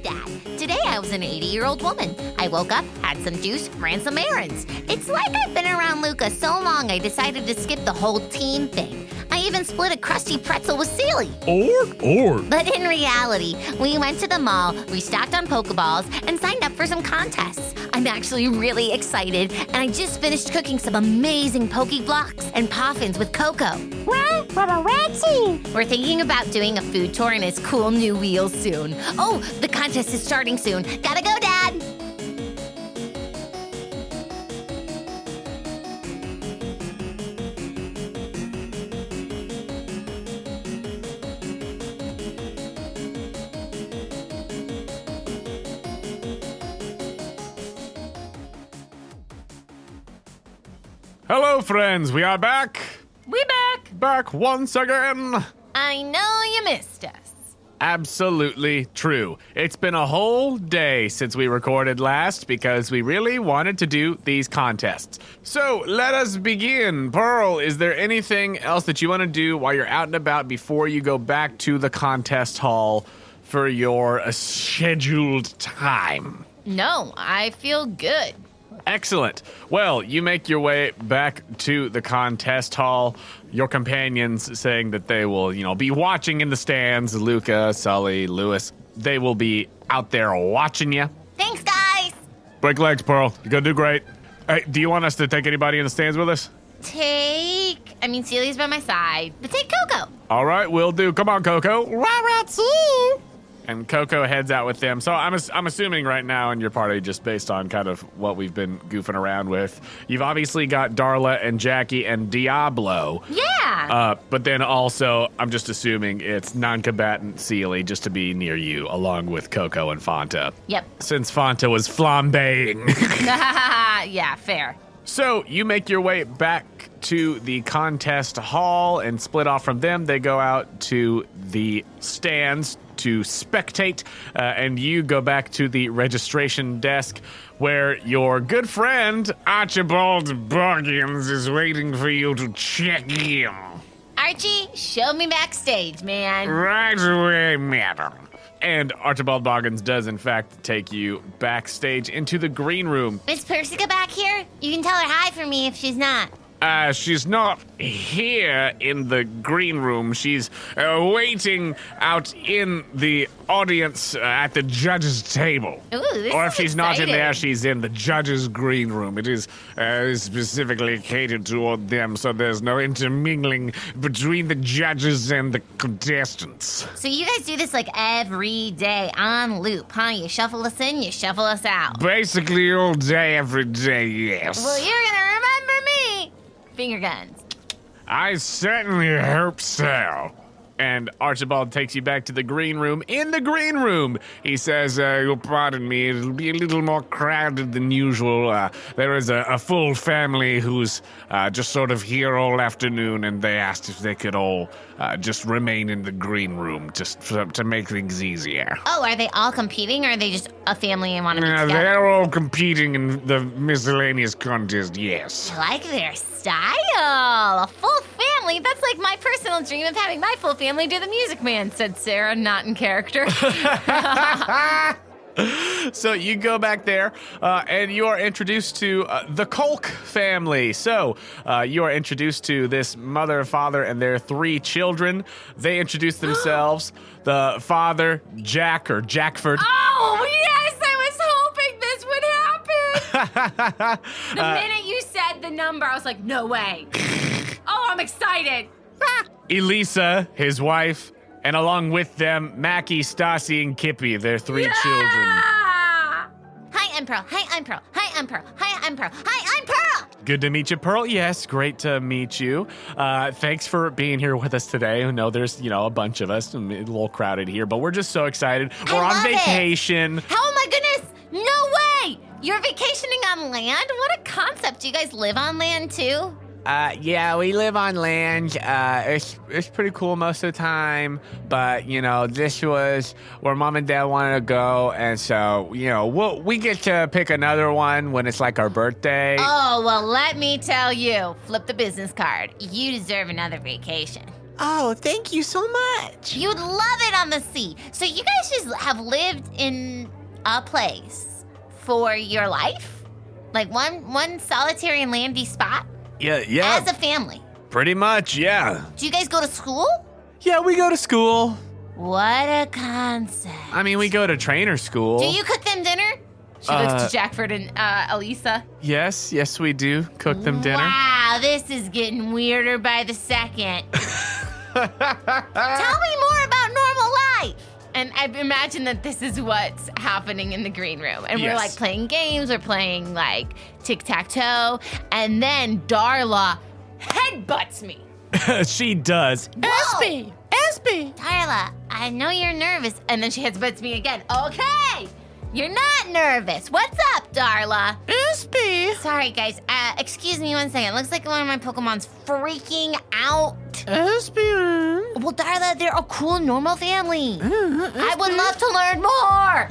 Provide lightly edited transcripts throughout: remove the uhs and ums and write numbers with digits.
like that. Today I was an 80-year-old woman. I woke up, had some juice, ran some errands. It's like I've been around Luca so long I decided to skip the whole team thing. I even split a crusty pretzel with Seely. Or. But in reality, we went to the mall, restocked on Pokeballs, and signed up for some contests. I'm actually really excited, and I just finished cooking some amazing Poke Blocks and Poffins with Coco. Wow, what a red scene! We're thinking about doing a food tour in his cool new wheels soon. Oh, the contest is starting soon. Gotta go, Dad! Hello, friends. We are back. We back! Back once again. I know you missed us. Absolutely true. It's been a whole day since we recorded last because we really wanted to do these contests. So let us begin. Pearl, is there anything else that you want to do while you're out and about before you go back to the contest hall for your scheduled time? No, I feel good. Excellent. Well, you make your way back to the contest hall. Your companions saying that they will, be watching in the stands. Luca, Sully, Lewis, they will be out there watching you. Thanks, guys! Break legs, Pearl. You're going to do great. Hey, do you want us to take anybody in the stands with us? Celia's by my side, but take Coco. All right, we'll do. Come on, Coco. Rah-rah too! And Coco heads out with them. So I'm assuming right now in your party, just based on kind of what we've been goofing around with, you've obviously got Darla and Jackie and Diablo. Yeah! But then also, I'm just assuming it's non-combatant Seely just to be near you, along with Coco and Fanta. Yep. Since Fanta was flambeing. Yeah, fair. So you make your way back to the contest hall and split off from them. They go out to the stands to spectate, and you go back to the registration desk where your good friend Archibald Boggins is waiting for you to check in. Archie, show me backstage, man. Right away, madam. And Archibald Boggins does, in fact, take you backstage into the green room. Is Persica back here? You can tell her hi for me if she's not. She's not here in the green room. She's waiting out in the audience at the judge's table. Ooh, this Or is if she's not in exciting. there, she's in the judge's green room. It is specifically catered toward them, so there's no intermingling between the judges and the contestants. So you guys do this like every day on loop, huh? You shuffle us in, you shuffle us out. Basically all day, every day, yes. Well, you're gonna remember me. Finger guns. I certainly hope so. And Archibald takes you back to the green room. In the green room, he says, you'll pardon me, it'll be a little more crowded than usual. There is a full family who's just sort of here all afternoon, and they asked if they could all just remain in the green room just to make things easier. Oh, are they all competing, or are they just a family and want to be together? They're all competing in the miscellaneous contest, yes. I like their style. A full family. That's like my personal dream of having my full family do the Music Man, said Sarah, not in character. So you go back there, and you are introduced to the Kolk family. So you are introduced to this mother, father, and their 3 children. They introduce themselves. The father, Jack, or Jackford. Oh, yes, I was hoping this would happen. The minute you said the number, I was like, no way. Oh, I'm excited. Elisa, his wife, and along with them, Mackie, Stassi, and Kippy, their 3 children. Hi, I'm Pearl. Hi, I'm Pearl. Hi, I'm Pearl. Hi, I'm Pearl. Hi, I'm Pearl. Good to meet you, Pearl. Yes, great to meet you. Thanks for being here with us today. I know there's, a bunch of us, a little crowded here, but we're just so excited. We're on love it. vacation. Oh my goodness. No way. You're vacationing on land? What a concept. Do you guys live on land too? Yeah, we live on land. It's pretty cool most of the time, but this was where Mom and Dad wanted to go, and so we get to pick another one when it's like our birthday. Oh, well, let me tell you. Flip the business card. You deserve another vacation. Oh, thank you so much. You'd love it on the sea. So you guys just have lived in a place for your life? Like one solitary and landy spot? Yeah. As a family? Pretty much, yeah. Do you guys go to school? Yeah, we go to school. What a concept. I mean, we go to trainer school. Do you cook them dinner? She looks to Jackford and Elisa. Yes, we do cook them dinner. Wow, this is getting weirder by the second. Tell me more about normal life. And I imagine that this is what's happening in the green room. And we're like playing games, we're playing like tic-tac-toe, and then Darla headbutts me. She does. Whoa. Espy. Darla, I know you're nervous. And then she headbutts me again. Okay, you're not nervous. What's up, Darla? Espy. Sorry, guys. Excuse me one second. Looks like one of my Pokemon's freaking out. Espy. Well, Darla, they're a cool, normal family. I would love to learn more.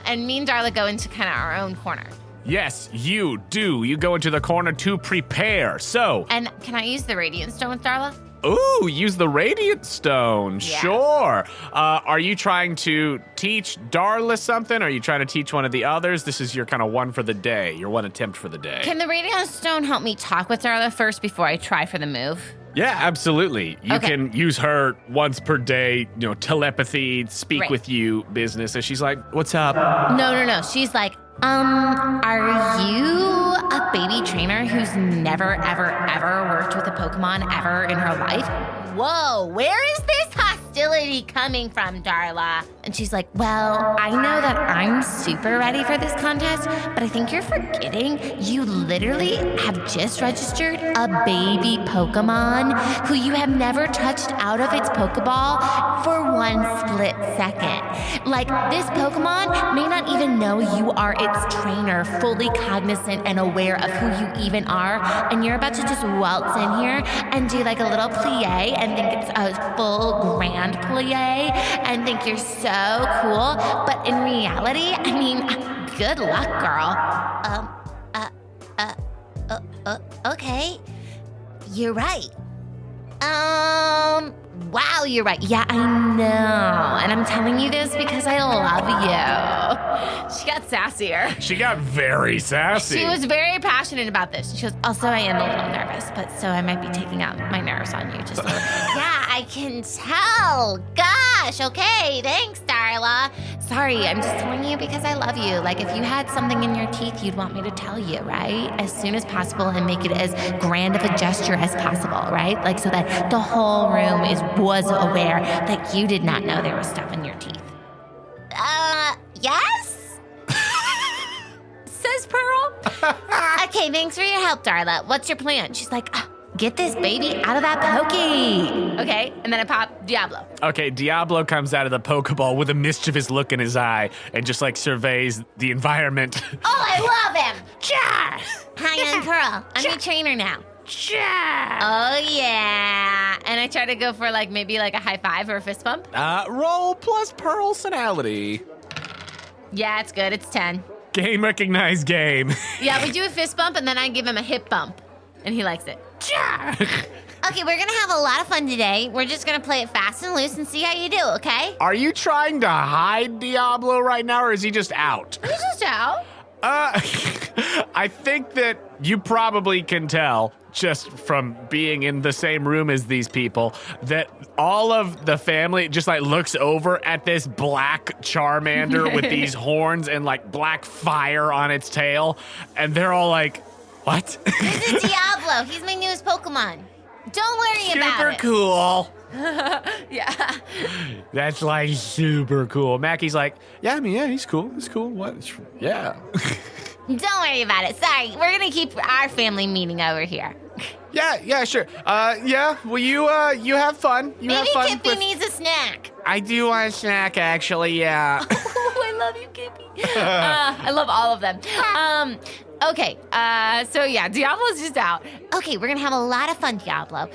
And me and Darla go into kind of our own corner. Yes, you do. You go into the corner to prepare. So. And can I use the Radiant Stone with Darla? Ooh, use the Radiant Stone. Yeah. Sure. Are you trying to teach Darla something? Or are you trying to teach one of the others? This is your kind of one for the day, your one attempt for the day. Can the Radiant Stone help me talk with Darla first before I try for the move? Yeah, absolutely. You can use her once per day, telepathy, speak with you business. And she's like, what's up? No. She's like, are you a baby trainer who's never, ever worked with a Pokemon ever in her life? Whoa, where is this hostility coming from, Darla? And she's like, well, I know that I'm super ready for this contest, but I think you're forgetting you literally have just registered a baby Pokemon who you have never touched out of its Pokeball for one split second. Like, this Pokemon may not even know you are its trainer, fully cognizant and aware of who you even are, and you're about to just waltz in here and do like a little plie and think it's a full grand plie and think you're so cool, but in reality, I mean, good luck, girl. Okay. You're right. Wow, you're right. Yeah, I know. And I'm telling you this because I love you. She got sassier. She got very sassy. She was very passionate about this. She goes, also, I am a little nervous, but so I might be taking out my nerves on you just a little. Yeah, I can tell. Gosh, okay. Thanks, Darla. Sorry, I'm just telling you because I love you. Like, if you had something in your teeth, you'd want me to tell you, right? As soon as possible and make it as grand of a gesture as possible, right? Like, so that the whole room was aware that you did not know there was stuff in your teeth. Yes? Says Pearl. Okay, thanks for your help, Darla. What's your plan? She's like, get this baby out of that pokey. Okay, and then I pop Diablo. Okay, Diablo comes out of the Pokeball with a mischievous look in his eye and just like surveys the environment. Oh, I love him. Hi, I'm Pearl. I'm your trainer now. Oh, yeah. And I try to go for like maybe like a high five or a fist bump. Roll plus personality. Yeah, it's good. It's 10. Game recognized game. Yeah, we do a fist bump and then I give him a hip bump. And he likes it. Okay, we're gonna have a lot of fun today. We're just gonna play it fast and loose and see how you do, okay? Are you trying to hide Diablo right now, or is he just out? He's just out. I think that you probably can tell just from being in the same room as these people that all of the family just like looks over at this black Charmander with these horns and like black fire on its tail, and they're all like, what? This is Diablo. He's my newest Pokemon. Don't worry about it. Super cool. Yeah. That's like super cool. Mackie's like, yeah, he's cool. He's cool. What? Yeah. Don't worry about it. Sorry, we're gonna keep our family meeting over here. Yeah, sure. Yeah. Well, you have fun. Maybe Kippy needs a snack. I do want a snack, actually. Yeah. Oh, I love you, Kippy. I love all of them. Okay, so yeah, Diablo's just out. Okay, we're gonna have a lot of fun, Diablo.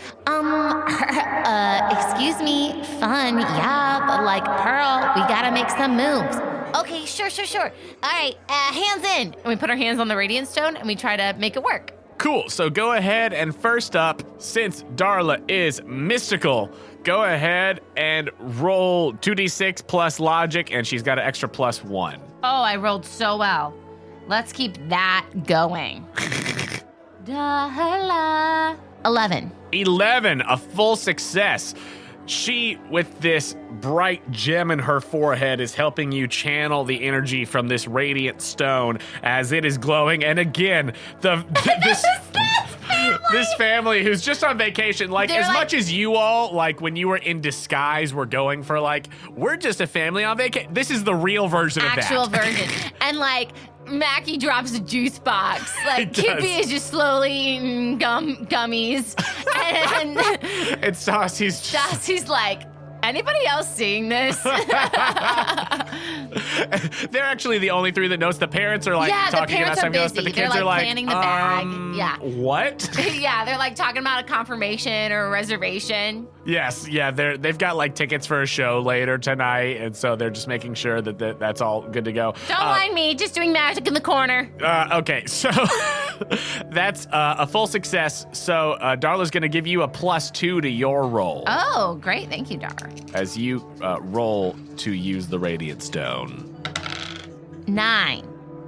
Excuse me, fun, yeah, but like, Pearl, we gotta make some moves. Okay, sure. All right, hands in. And we put our hands on the Radiant Stone and we try to make it work. Cool. So go ahead and first up, since Darla is mystical, go ahead and roll 2d6 plus logic, and she's got an extra +1. Oh, I rolled so well. Let's keep that going. Darla. 11. 11, a full success. She, with this bright gem in her forehead, is helping you channel the energy from this radiant stone as it is glowing. And again, this family who's just on vacation, like, They're as like- much as you all, like, when you were in disguise, were going for, like, we're just a family on vacation. This is the real version of that. Actual version. And like, Mackie drops a juice box. Like, He does. Kippy is just slowly eating gummies. And And Stassi's just... Stassi's like, anybody else seeing this? They're actually the only three that knows. The parents are like Yeah, the talking parents about are something else, but the busy. They're, kids like, are like, planning the bag. Yeah. What? Yeah, they're like talking about a confirmation or a reservation. Yes, yeah, they've got like tickets for a show later tonight, and so they're just making sure that that's all good to go. Don't mind me, just doing magic in the corner. Okay, so that's a full success. So Darla's going to give you a +2 to your roll Oh, great. Thank you, Dar. as you roll to use the Radiant Stone. 9.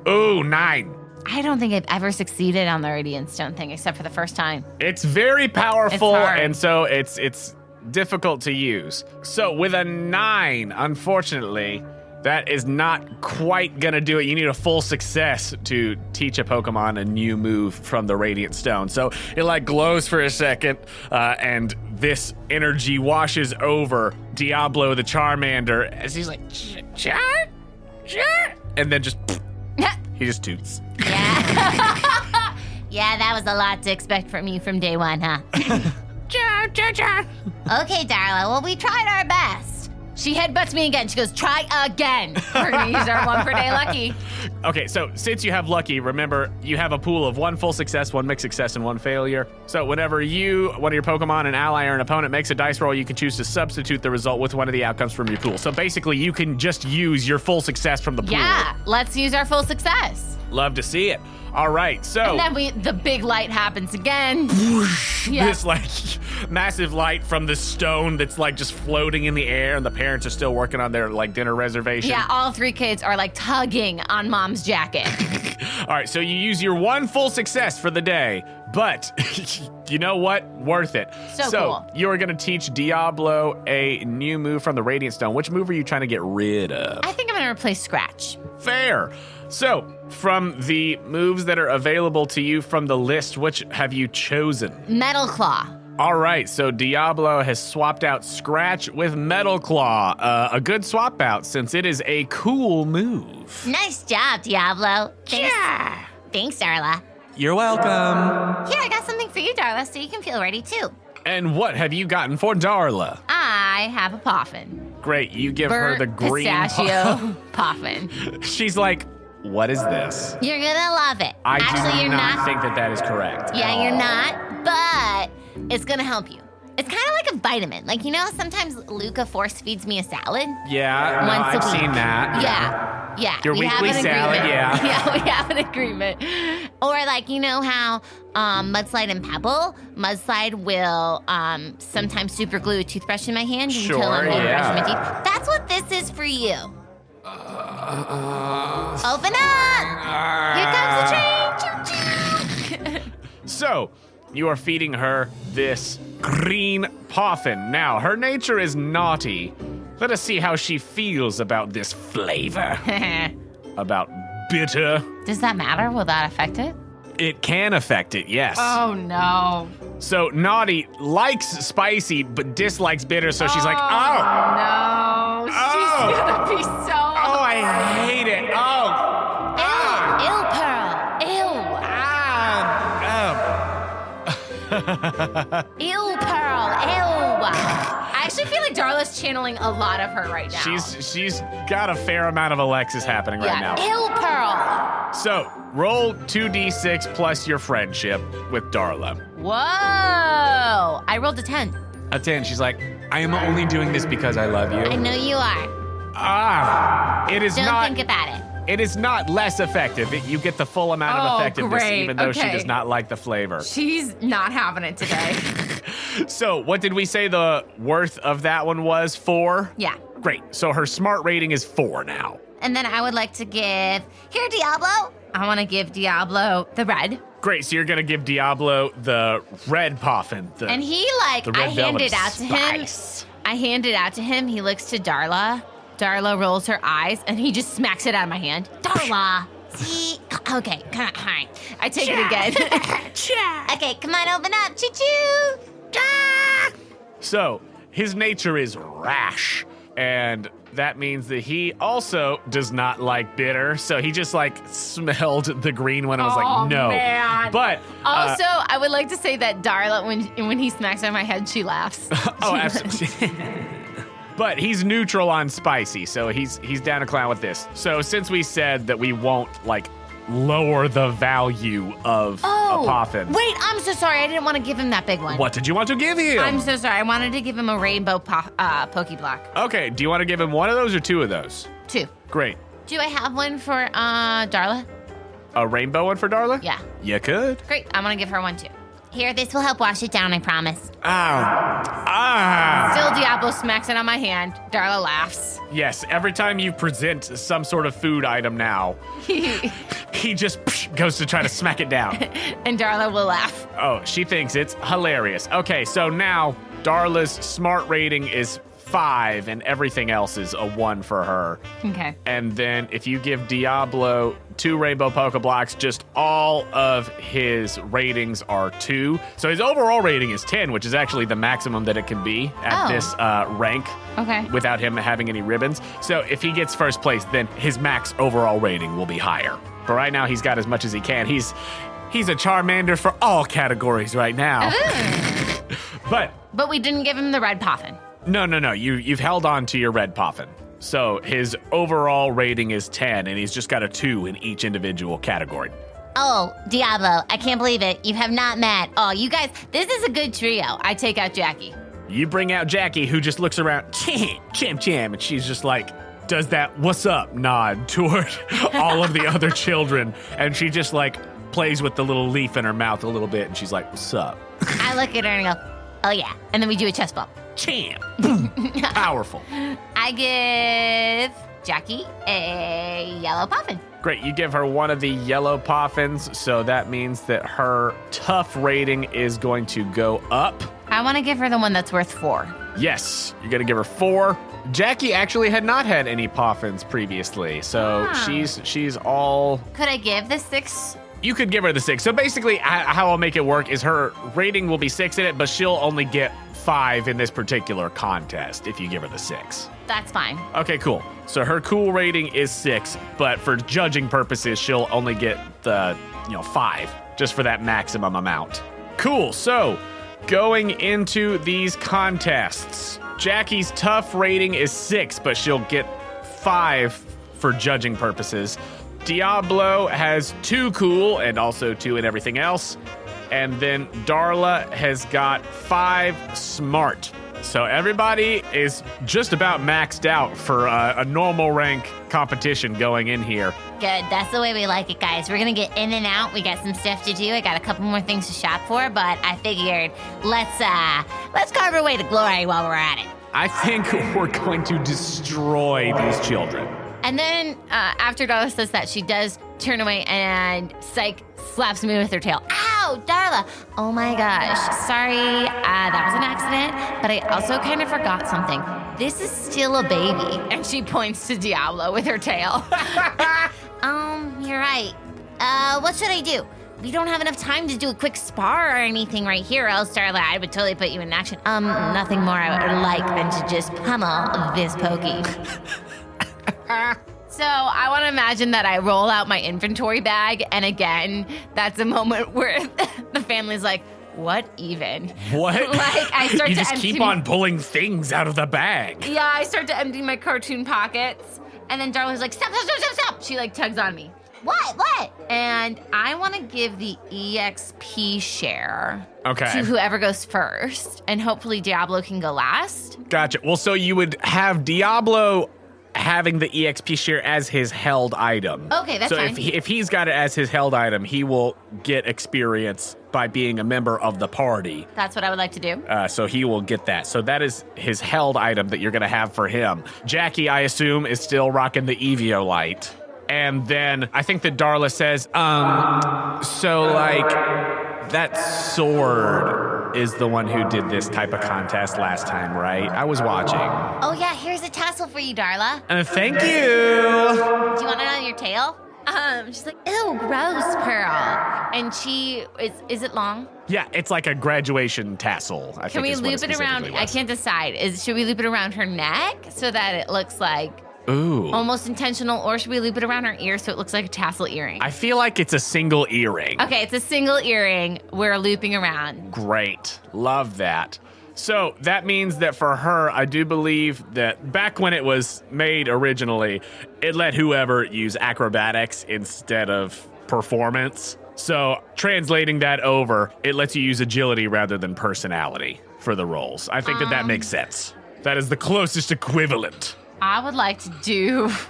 Ooh, 9. I don't think I've ever succeeded on the Radiant Stone thing except for the first time. It's very powerful, It's hard. and so it's difficult to use. So with a 9, unfortunately, that is not quite gonna do it. You need a full success to teach a Pokemon a new move from the Radiant Stone. So it like glows for a second, and this energy washes over Diablo the Charmander as he's like, Char? And then just, he just toots. Yeah. Yeah, that was a lot to expect from you from day one, huh? Okay, Darla. Well, we tried our best. She headbutts me again. She goes, try again. We're going to use our 1 per day lucky. Okay, so since you have lucky, remember you have a pool of 1 full success, 1 mixed success, and 1 failure. So whenever one of your Pokemon, an ally, or an opponent makes a dice roll, you can choose to substitute the result with one of the outcomes from your pool. So basically, you can just use your full success from the pool. Yeah, let's use our full success. Love to see it. All right, so And then the big light happens again. Yeah. this like massive light from the stone that's like just floating in the air, and the parents are still working on their like dinner reservation. Yeah, all 3 kids are like tugging on mom's jacket. All right, so you use your 1 full success for the day, but you know what? Worth it. So cool. You're going to teach Diablo a new move from the Radiant Stone. Which move are you trying to get rid of? I think I'm going to replace Scratch. Fair. So, from the moves that are available to you from the list, which have you chosen? Metal Claw. All right, so Diablo has swapped out Scratch with Metal Claw. A good swap out since it is a cool move. Nice job, Diablo. Thanks, Darla. You're welcome. Here, I got something for you, Darla, so you can feel ready too. And what have you gotten for Darla? I have a Poffin. Great, you give her Burnt the green pistachio Poffin. She's like, what is this? You're gonna love it. I Actually, do you're not think that is correct. at Yeah, you're all. not, but it's gonna help you. It's kind of like a vitamin. Like, you know, sometimes Luca force feeds me a salad. Yeah, no, Once a I've week. seen that. Yeah. Your we have weekly an salad, agreement. yeah. Yeah, we have an agreement. Or like, you know how Mudslide and Pebble, Mudslide will sometimes super glue a toothbrush in my hand until I'm Sure, done yeah. brushing my teeth. That's what this is for you. Open up! Here comes the train! So, you are feeding her this green Poffin. Now, her nature is naughty. Let us see how she feels about this flavor. About bitter. Does that matter? Will that affect it? It can affect it, yes. Oh no. So, naughty likes spicy, but dislikes bitter, so she's like, oh, No. She's Oh. gonna be so. oh, I hate it. Oh, Ew, Pearl. Ew, Pearl. Ew. I actually feel like Darla's channeling a lot of her right now. she's got a fair amount of Alexis happening right now. Ew, Pearl. So, roll 2d6 plus your friendship with Darla. Whoa. I rolled a 10. A 10, she's like, I am only doing this because I love I you. know you are. It is Don't not. think about it. It is not less effective. You get the full amount of effectiveness, great. even though she Okay. does not like the flavor. She's not having it today. So, what did we say the worth of that one was? 4? Yeah. Great. So her smart rating is 4 now. And then I would like to give, here, Diablo. I want to give Diablo the red. Great. So you're gonna give Diablo the red Poffin. And he, like, the I red hand velvet it out to him. spice. I hand it out to him. He looks to Darla. Darla rolls her eyes, and he just smacks it out of my hand. Darla. See? Okay, come on. All right. I take it again. Okay, come on, open up. Choo-choo. Ah! So his nature is rash, and that means that he also does not like bitter. So he just like smelled the green one and was like, no. Man. But Also, I would like to say that Darla, when he smacks her on my head, she laughs. oh, absolutely. But he's neutral on spicy, so he's down to clown with this. So since we said that we won't like lower the value of a Poffin. Wait, I'm so sorry. I didn't want to give him that big one. What did you want to give him? I'm so sorry. I wanted to give him a rainbow Pokeblock. Okay, do you want to give him one of those or 2 of those? 2. Great. Do I have one for Darla? A rainbow one for Darla? Yeah. You could. Great. I'm going to give her one too. Here, this will help wash it down, I promise. Ah. Still, Diablo smacks it on my hand. Darla laughs. Yes, every time you present some sort of food item now, he just goes to try to smack it down. And Darla will laugh. Oh, she thinks it's hilarious. Okay, so now Darla's smart rating is 5 and everything else is a 1 for her. Okay. And then if you give Diablo 2 rainbow Pokeblocks, just all of his ratings are 2. So his overall rating is 10, which is actually the maximum that it can be at this rank. Okay. Without him having any ribbons. So if he gets first place, then his max overall rating will be higher. But right now he's got as much as he can. He's a Charmander for all categories right now. But we didn't give him the red Poffin. no. You've held on to your red Poffin. So his overall rating is 10, and he's just got a 2 in each individual category. Oh, Diablo, I can't believe it. You have not met. Oh, you guys, this is a good trio. I take out Jackie. You bring out Jackie, who just looks around, cham, and she's just like, does that what's up nod toward all of the other children. And she just like plays with the little leaf in her mouth a little bit, and she's like, what's up? I look at her and go, oh yeah. And then we do a chest bump. Cham. Powerful. I give Jackie a yellow Poffin. Great, you give her one of the yellow Poffins, so that means that her tough rating is going to go up. I want to give her the one that's worth 4. Yes, you're gonna give her 4. Jackie actually had not had any Poffins previously, so she's all... Could I give the 6? You could give her the 6. So basically, how I'll make it work is her rating will be 6 in it, but she'll only get 5 in this particular contest if you give her the 6. That's fine. Okay, cool. So her cool rating is 6, but for judging purposes, she'll only get the 5, just for that maximum amount. Cool. So going into these contests, Jackie's tough rating is 6, but she'll get 5 for judging purposes. Diablo has 2 cool and also 2 in everything else. And then Darla has got 5 smart. So everybody is just about maxed out for a normal rank competition going in here. Good. That's the way we like it, guys. We're going to get in and out. We got some stuff to do. I got a couple more things to shop for, but I figured let's carve our way to glory while we're at it. I think we're going to destroy these children. And then after Darla says that, she does turn away and slaps me with her tail. Ow, Darla. Oh my gosh. Sorry, that was an accident, but I also kind of forgot something. This is still a baby. And she points to Diablo with her tail. You're right. What should I do? We don't have enough time to do a quick spar or anything right here, else, Darla, I would totally put you in action. Nothing more I would like than to just pummel this pokey. So I want to imagine that I roll out my inventory bag, and again, that's a moment where the family's like, what even? What? Like, I start you to just empty keep on pulling things out of the bag. Yeah, I start to empty my cartoon pockets, and then Darla's like, stop. She like tugs on me. What? And I want to give the EXP share Okay. to whoever goes first, and hopefully Diablo can go last. Gotcha. Well, so you would have Diablo having the EXP share as his held item. Okay, that's fine. So if he's got it as his held item, he will get experience by being a member of the party. That's what I would like to do. So he will get that. So that is his held item that you're going to have for him. Jackie, I assume, is still rocking the Eviolite. And then I think that Darla says, so like that sword is the one who did this type of contest last time, right? I was watching. Oh, yeah, here's a tassel for you, Darla. Thank you. Do you want it on your tail? She's like, ew, gross, Pearl. And is it long? Yeah, it's like a graduation tassel. Can we loop it around? I can't decide. Should we loop it around her neck so that it looks like almost intentional, or should we loop it around her ear so it looks like a tassel earring? I feel like it's a single earring. Okay, it's a single earring we're looping around. Great. Love that. So that means that for her, I do believe that back when it was made originally, it let whoever use acrobatics instead of performance. So translating that over, it lets you use agility rather than personality for the roles. I think that makes sense. That is the closest equivalent. I would like to give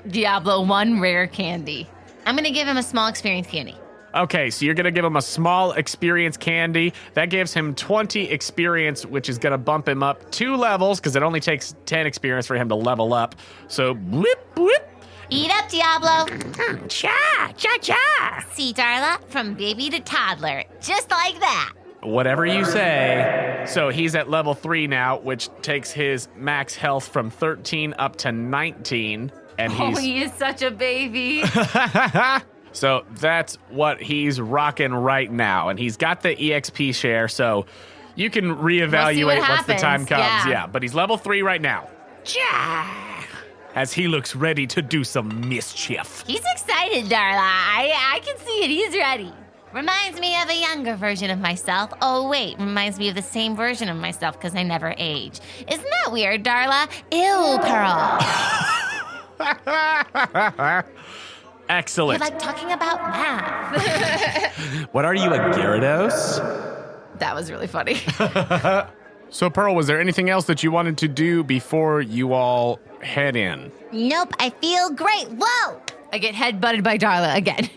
Diablo one rare candy. I'm going to give him a small experience candy. Okay, so you're going to give him a small experience candy. That gives him 20 experience, which is going to bump him up 2 levels because it only takes 10 experience for him to level up. So, whip, whip. Eat up, Diablo. Cha, cha, cha. See, Darla, from baby to toddler, just like that. Whatever you say. So he's at level 3 now, which takes his max health from 13 up to 19. And he is such a baby. So that's what he's rocking right now. And he's got the EXP share, so you can reevaluate once the time comes. Yeah, but he's level 3 right now. As he looks ready to do some mischief. He's excited, Darla. I can see it. He's ready. Reminds me of a younger version of myself. Oh, wait, reminds me of the same version of myself because I never age. Isn't that weird, Darla? Ew, Pearl. Excellent. You like talking about math. What are you, a Gyarados? That was really funny. So, Pearl, was there anything else that you wanted to do before you all head in? Nope, I feel great. Whoa! I get head-butted by Darla again.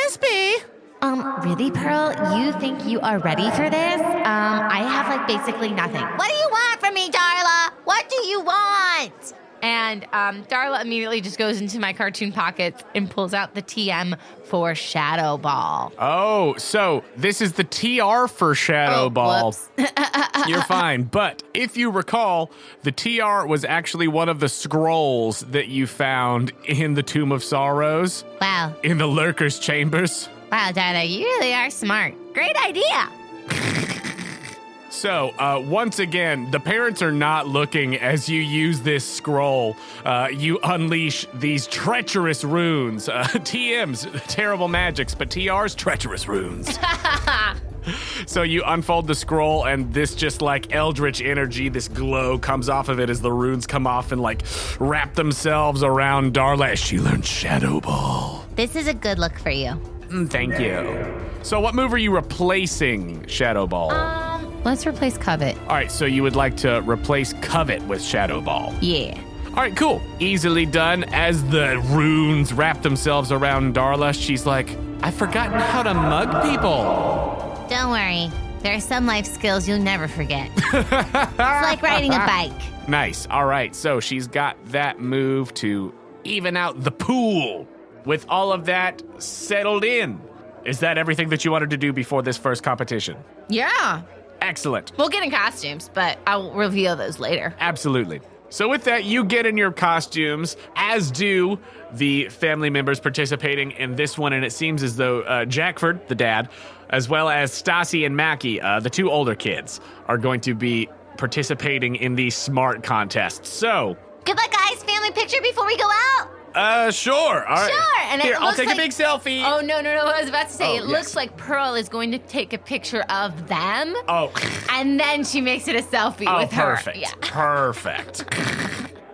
SB. Really, Pearl? You think you are ready for this? I have, like, basically nothing. What do you want from me, Darla? What do you want? And Darla immediately just goes into my cartoon pockets and pulls out the TM for Shadow Ball. Oh, so this is the TR for Shadow Ball. Whoops. You're fine. But if you recall, the TR was actually one of the scrolls that you found in the Tomb of Sorrows. Wow. In the Lurker's Chambers. Wow, Darla, you really are smart. Great idea. So, once again, the parents are not looking as you use this scroll. You unleash these treacherous runes. TMs, terrible magics, but TRs, treacherous runes. So you unfold the scroll, and this just like eldritch energy, this glow comes off of it as the runes come off and like wrap themselves around Darla as she learns Shadow Ball. This is a good look for you. Thank you. So what move are you replacing Shadow Ball? Let's replace Covet. All right, so you would like to replace Covet with Shadow Ball. Yeah. All right, cool. Easily done. As the runes wrap themselves around Darla, she's like, I've forgotten how to mug people. Don't worry. There are some life skills you'll never forget. It's like riding a bike. Nice. All right, so she's got that move to even out the pool. With all of that settled in, is that everything that you wanted to do before this first competition? Yeah. Excellent. We'll get in costumes, but I'll reveal those later. Absolutely. So with that, you get in your costumes, as do the family members participating in this one, and it seems as though Jackford, the dad, as well as Stassi and Mackie, the 2 older kids, are going to be participating in the smart contest. So... Good luck, guys. Family picture before we go out. Sure. All right. Sure. And Here, it I'll looks take like... a big selfie. Oh, no. I was about to say, Oh, it looks like Pearl is going to take a picture of them. Oh. And then she makes it a selfie with perfect. her. Yeah. Perfect.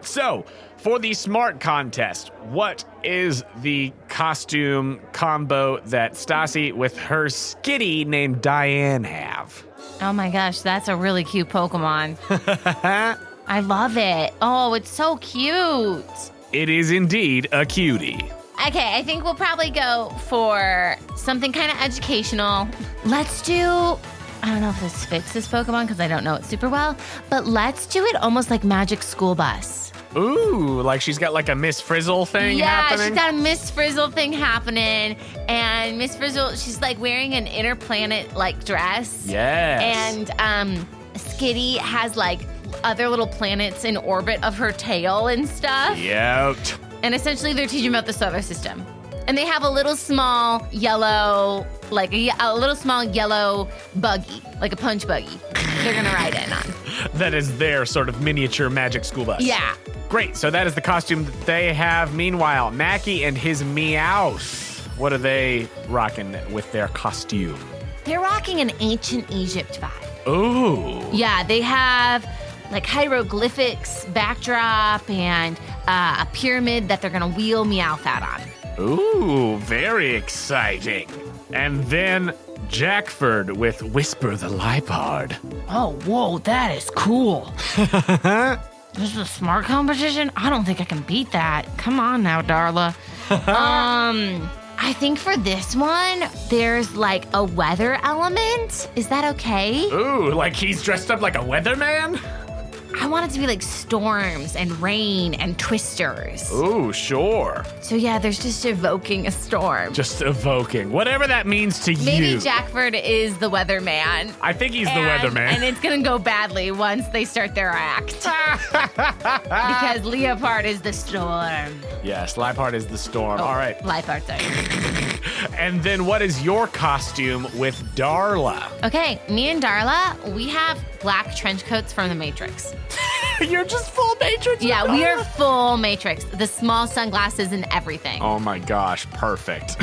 So, for the smart contest, what is the costume combo that Stassi with her skitty named Diane have? Oh my gosh, that's a really cute Pokemon. I love it. Oh, it's so cute. It is indeed a cutie. Okay, I think we'll probably go for something kind of educational. Let's do, I don't know if this fits this Pokemon because I don't know it super well, but let's do it almost like Magic School Bus. Ooh, like she's got like a Miss Frizzle thing happening? Yeah, she's got a Miss Frizzle thing happening. And Miss Frizzle, she's like wearing an interplanet like dress. Yes. And Skitty has like other little planets in orbit of her tail and stuff. Yep. And essentially they're teaching about the solar system. And they have a little small yellow, like a little small yellow buggy, like a punch buggy they're gonna ride in on. That is their sort of miniature Magic School Bus. Yeah. Great, so that is the costume that they have. Meanwhile, Mackie and his Meowth, what are they rocking with their costume? They're rocking an ancient Egypt vibe. Ooh. Yeah, they have like hieroglyphics backdrop and a pyramid that they're gonna wheel Meowth out on. Ooh, very exciting. And then Jackford with Whisper the Lipard. Oh, whoa, that is cool. This is a smart competition? I don't think I can beat that. Come on now, Darla. I think for this one, there's like a weather element. Is that okay? Ooh, like he's dressed up like a weatherman? I want it to be like storms and rain and twisters. Ooh, sure. So yeah, there's just evoking a storm. Just evoking. Whatever that means to Maybe you. Jackford is the weatherman. I think he's the weatherman. And it's gonna go badly once they start their act. Because Leopard is the storm. Yes, Lipard is the storm. Oh, All right. Leopard, sorry. And then what is your costume with Darla? Okay, me and Darla, we have black trench coats from the Matrix. You're just full Matrix? Yeah, we are full Matrix. The small sunglasses and everything. Oh my gosh, perfect.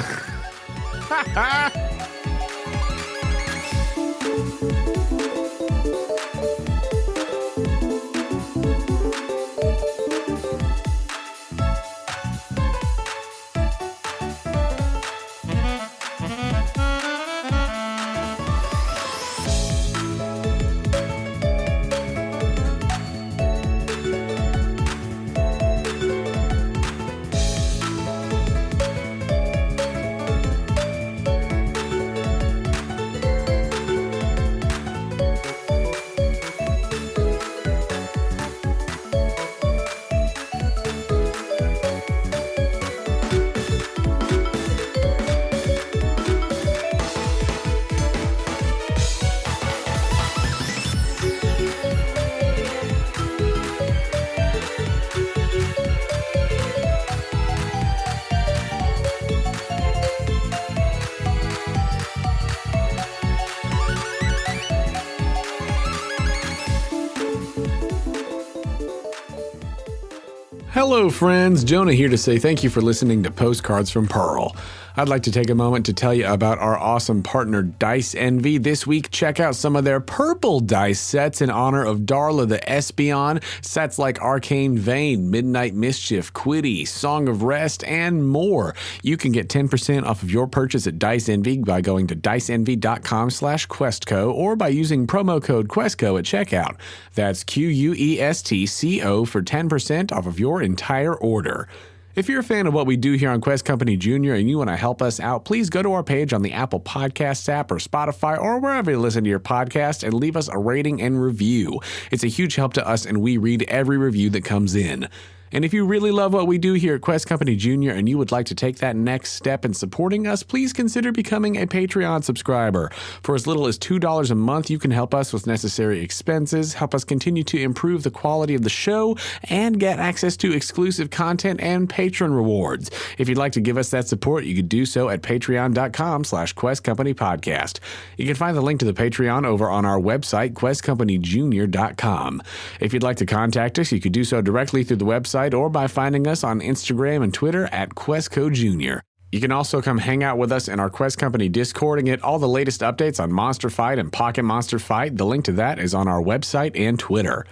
Hello, friends. Jonah here to say thank you for listening to Postcards from Pearl. I'd like to take a moment to tell you about our awesome partner, Dice Envy. This week, check out some of their purple dice sets in honor of Darla the Espeon. Sets like Arcane Vein, Midnight Mischief, Quiddy, Song of Rest, and more. You can get 10% off of your purchase at Dice Envy by going to diceenvy.com/questco or by using promo code QuestCo at checkout. That's QUESTCO for 10% off of your entire order. If you're a fan of what we do here on Quest Company Jr. and you want to help us out, please go to our page on the Apple Podcasts app or Spotify or wherever you listen to your podcast and leave us a rating and review. It's a huge help to us and we read every review that comes in. And if you really love what we do here at Quest Company Jr. and you would like to take that next step in supporting us, please consider becoming a Patreon subscriber. For as little as $2 a month, you can help us with necessary expenses, help us continue to improve the quality of the show, and get access to exclusive content and patron rewards. If you'd like to give us that support, you could do so at patreon.com/questcompanypodcast. You can find the link to the Patreon over on our website, questcompanyjr.com. If you'd like to contact us, you could do so directly through the website or by finding us on Instagram and Twitter at QuestCo Jr. You can also come hang out with us in our Quest Company Discord and get all the latest updates on Monster Fight and Pocket Monster Fight. The link to that is on our website and Twitter.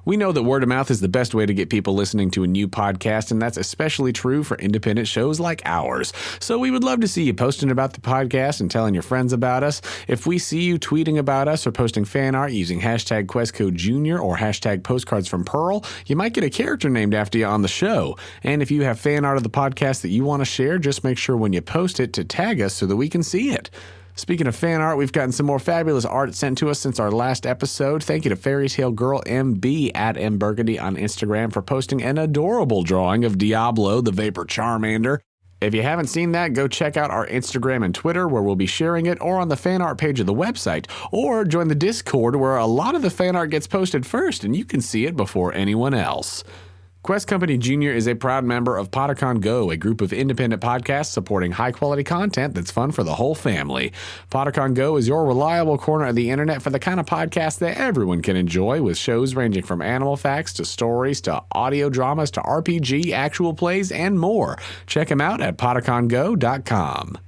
We know that word of mouth is the best way to get people listening to a new podcast, and that's especially true for independent shows like ours. So we would love to see you posting about the podcast and telling your friends about us. If we see you tweeting about us or posting fan art using hashtag QuestCodeJunior or hashtag Postcards from Pearl, you might get a character named after you on the show. And if you have fan art of the podcast that you want to share, just make sure when you post it to tag us so that we can see it. Speaking of fan art, we've gotten some more fabulous art sent to us since our last episode. Thank you to Fairy Tale Girl MB at MBurgundy on Instagram for posting an adorable drawing of Diablo, the Vapor Charmander. If you haven't seen that, go check out our Instagram and Twitter where we'll be sharing it, or on the fan art page of the website, or join the Discord where a lot of the fan art gets posted first and you can see it before anyone else. Quest Company Jr. is a proud member of Podicon Go, a group of independent podcasts supporting high-quality content that's fun for the whole family. Podicon Go is your reliable corner of the internet for the kind of podcast that everyone can enjoy, with shows ranging from animal facts to stories to audio dramas to RPG, actual plays, and more. Check them out at podicongo.com.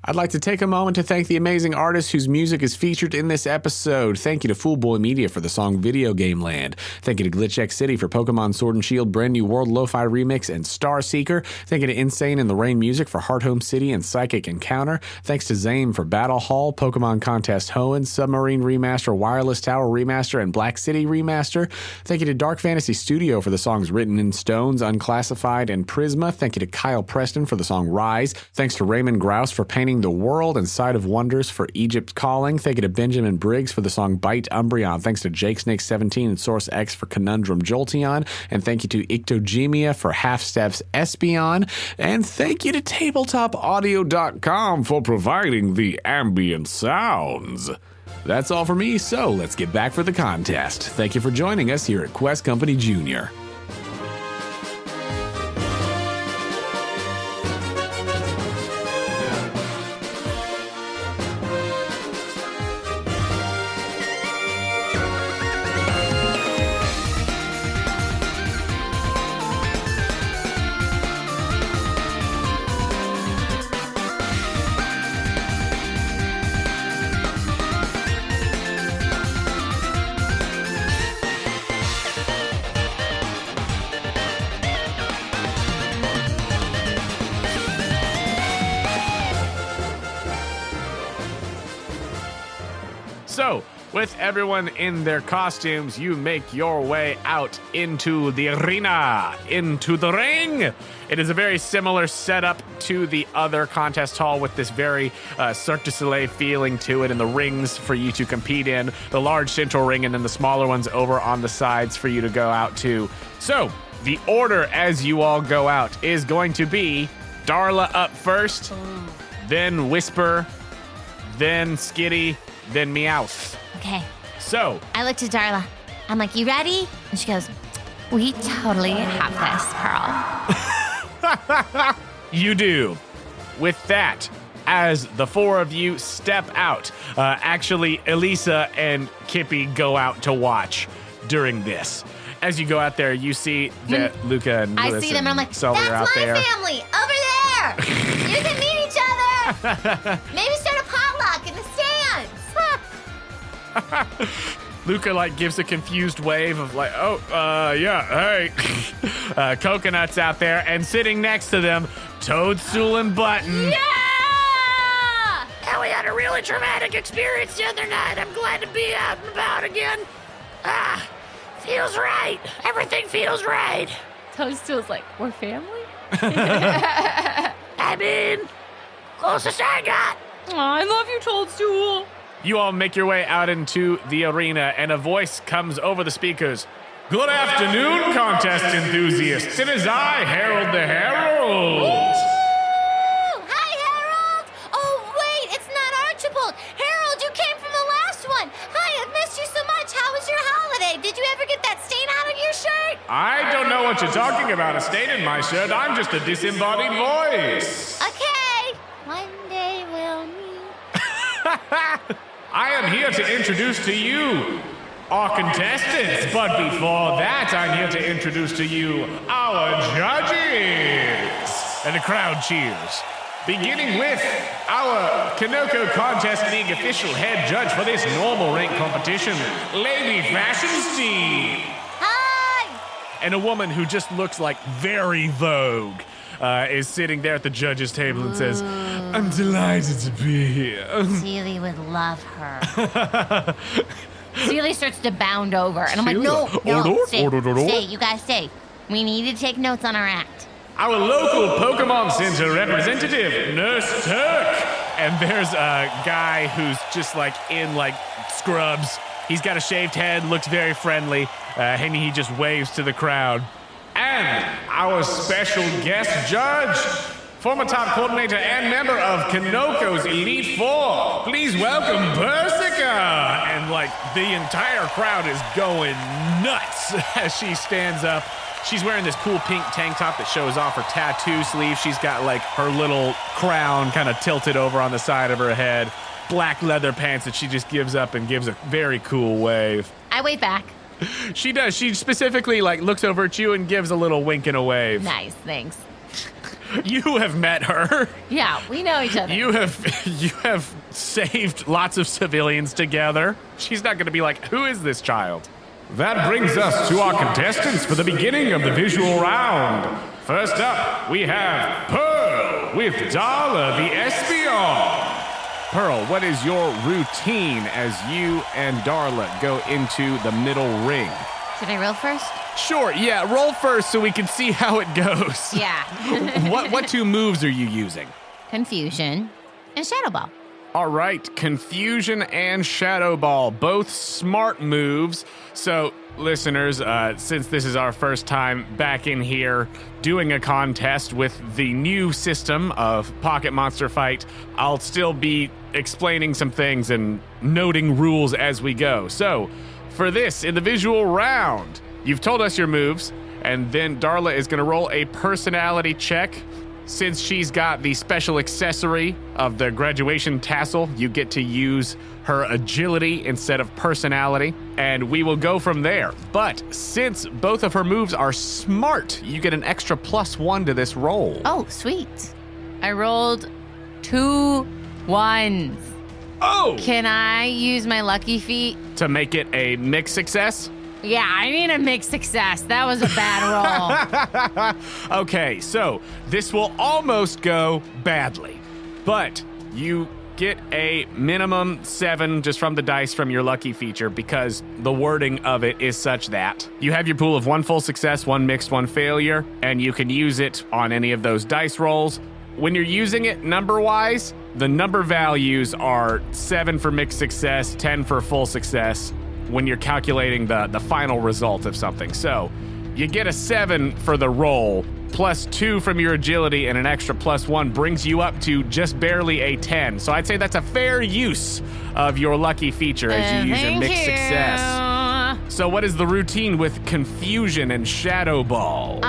I'd like to take a moment to thank the amazing artists whose music is featured in this episode. Thank you to FoolBoyMedia for the song Video Game Land. Thank you to GlitchxCity for Pokemon Sword and Shield Brand New World Lo-Fi Remix and Star Seeker. Thank you to Insaneintherainmusic for Hearthome City and Psychic Encounter. Thanks to Zame for Battle Hall, Pokemon Contest Hoenn, Submarine Remaster, Wireless Tower Remaster, and Black City Remaster. Thank you to Dark Fantasy Studio for the songs Written in Stones, Unclassified, and Prisma. Thank you to Kyle Preston for the song Rise. Thanks to Raymond Grouse for painting the World and Side of Wonders for Egypt Calling. Thank you to Benjamin Briggs for the song Bite Umbreon. Thanks to Jake Snake 17 and Source X for Conundrum Jolteon. And thank you to Ictogemia for Half Steps Espion. And thank you to TabletopAudio.com for providing the ambient sounds. That's all for me, so let's get back for the contest. Thank you for joining us here at Quest Company Jr. So, with everyone in their costumes, you make your way out into the arena, into the ring. It is a very similar setup to the other contest hall with this very Cirque du Soleil feeling to it, and the rings for you to compete in, the large central ring, and then the smaller ones over on the sides for you to go out to. So, the order as you all go out is going to be Darla up first, then Whisper, then Skitty, then Meowth. Okay. So, I look to Darla. I'm like, you ready? And she goes, we totally have this, Pearl. you do. With that, as the four of you step out, actually, Elisa and Kippy go out to watch during this. As you go out there, you see that Luca and Lewis I see them and I'm like, Sully are out that's my there. family, over there. You can meet each other. Maybe start a potluck in the stands. Luca gives a confused wave of yeah, hey. Coconut's out there, and sitting next to them, Toadstool and Button. Yeah! And we had a really traumatic experience the other night. I'm glad to be out and about again. Feels right. Everything feels right. Toadstool's like, we're family? I mean, closest I got. Aw, I love you, Toadstool. You all make your way out into the arena, and a voice comes over the speakers. Good afternoon, contest enthusiasts. It is I, Harold the Herald. Ooh, hi, Harold. Oh, wait, it's not Archibald. Harold, you came from the last one. Hi, I've missed you so much. How was your holiday? Did you ever get that stain out of your shirt? I don't know what you're talking about, a stain in my shirt. I'm just a disembodied voice. Okay, one day we'll meet. I am here to introduce to you our contestants, but before that, I'm here to introduce to you our judges. And the crowd cheers. Beginning with our Kanoko Contest League official head judge for this normal rank competition, Lady Fashion Steve. Hi, And a woman who just looks like very Vogue is sitting there at the judge's table and says, I'm delighted to be here. Seely would love her. Seely starts to bound over, and I'm like, no, stay, you guys stay. We need to take notes on our act. Our local Pokemon Center representative, Nurse Turk. And there's a guy who's just like in like scrubs. He's got a shaved head, looks very friendly, and he just waves to the crowd. And our special guest judge, former top coordinator and member of Kanoko's Elite Four, please welcome Persica! And like the entire crowd is going nuts as she stands up. She's wearing this cool pink tank top that shows off her tattoo sleeve. She's got like her little crown kind of tilted over on the side of her head. Black leather pants that she just gives up and gives a very cool wave. I wave back. She does. She specifically like looks over at you and gives a little wink and a wave. Nice, thanks. You have met her. Yeah, we know each other. You have saved lots of civilians together. She's not going to be like, who is this child? That brings us to our contestants for the beginning of the visual round. First up, we have Pearl with Darla the Espion. Pearl, what is your routine as you and Darla go into the middle ring? Should I roll first? Sure, yeah, roll first so we can see how it goes. Yeah. What two moves are you using? Confusion and Shadow Ball. All right, Confusion and Shadow Ball, both smart moves. So, listeners, since this is our first time back in here doing a contest with the new system of Pocket Monster Fight, I'll still be explaining some things and noting rules as we go. So, for this, in the visual round, you've told us your moves, and then Darla is going to roll a personality check. Since she's got the special accessory of the graduation tassel, you get to use her agility instead of personality, and we will go from there. But since both of her moves are smart, you get an extra +1 to this roll. Oh, sweet. I rolled 2 1s. Oh! Can I use my lucky feet? To make it a mixed success? Yeah, I need a mixed success. That was a bad roll. Okay, so this will almost go badly, but you get a minimum 7 just from the dice from your lucky feature because the wording of it is such that you have your pool of 1 full success, 1 mixed, 1 failure, and you can use it on any of those dice rolls. When you're using it number-wise, the number values are 7 for mixed success, 10 for full success, when you're calculating the final result of something. So you get a 7 for the roll, +2 from your agility, and an extra +1 brings you up to just barely a 10. So I'd say that's a fair use of your lucky feature as you use your mixed success. So what is the routine with Confusion and Shadow Ball?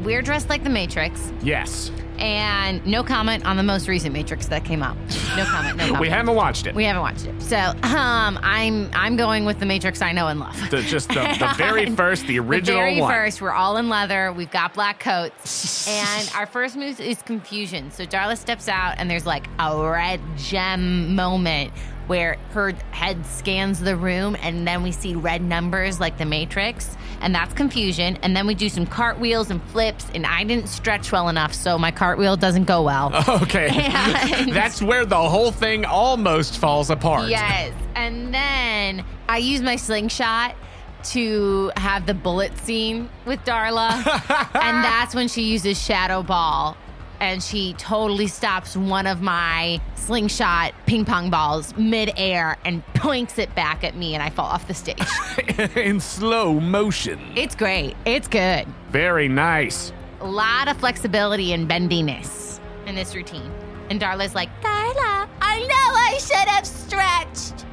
We're dressed like the Matrix. Yes. And no comment on the most recent Matrix that came out. No comment. We haven't watched it. We haven't watched it. So I'm going with the Matrix I know and love. Just the very first, the original one. The very first. We're all in leather. We've got black coats. And our first move is Confusion. So Darla steps out and there's like a red gem moment where her head scans the room and then we see red numbers like the Matrix. And that's Confusion. And then we do some cartwheels and flips, and I didn't stretch well enough, so my cartwheel doesn't go well. Okay. And that's where the whole thing almost falls apart. Yes. And then I use my slingshot to have the bullet scene with Darla. And that's when she uses Shadow Ball. And she totally stops one of my slingshot ping pong balls midair and points it back at me, and I fall off the stage. In slow motion. It's great. It's good. Very nice. A lot of flexibility and bendiness in this routine. And Darla's like, Darla, I know I should have stretched.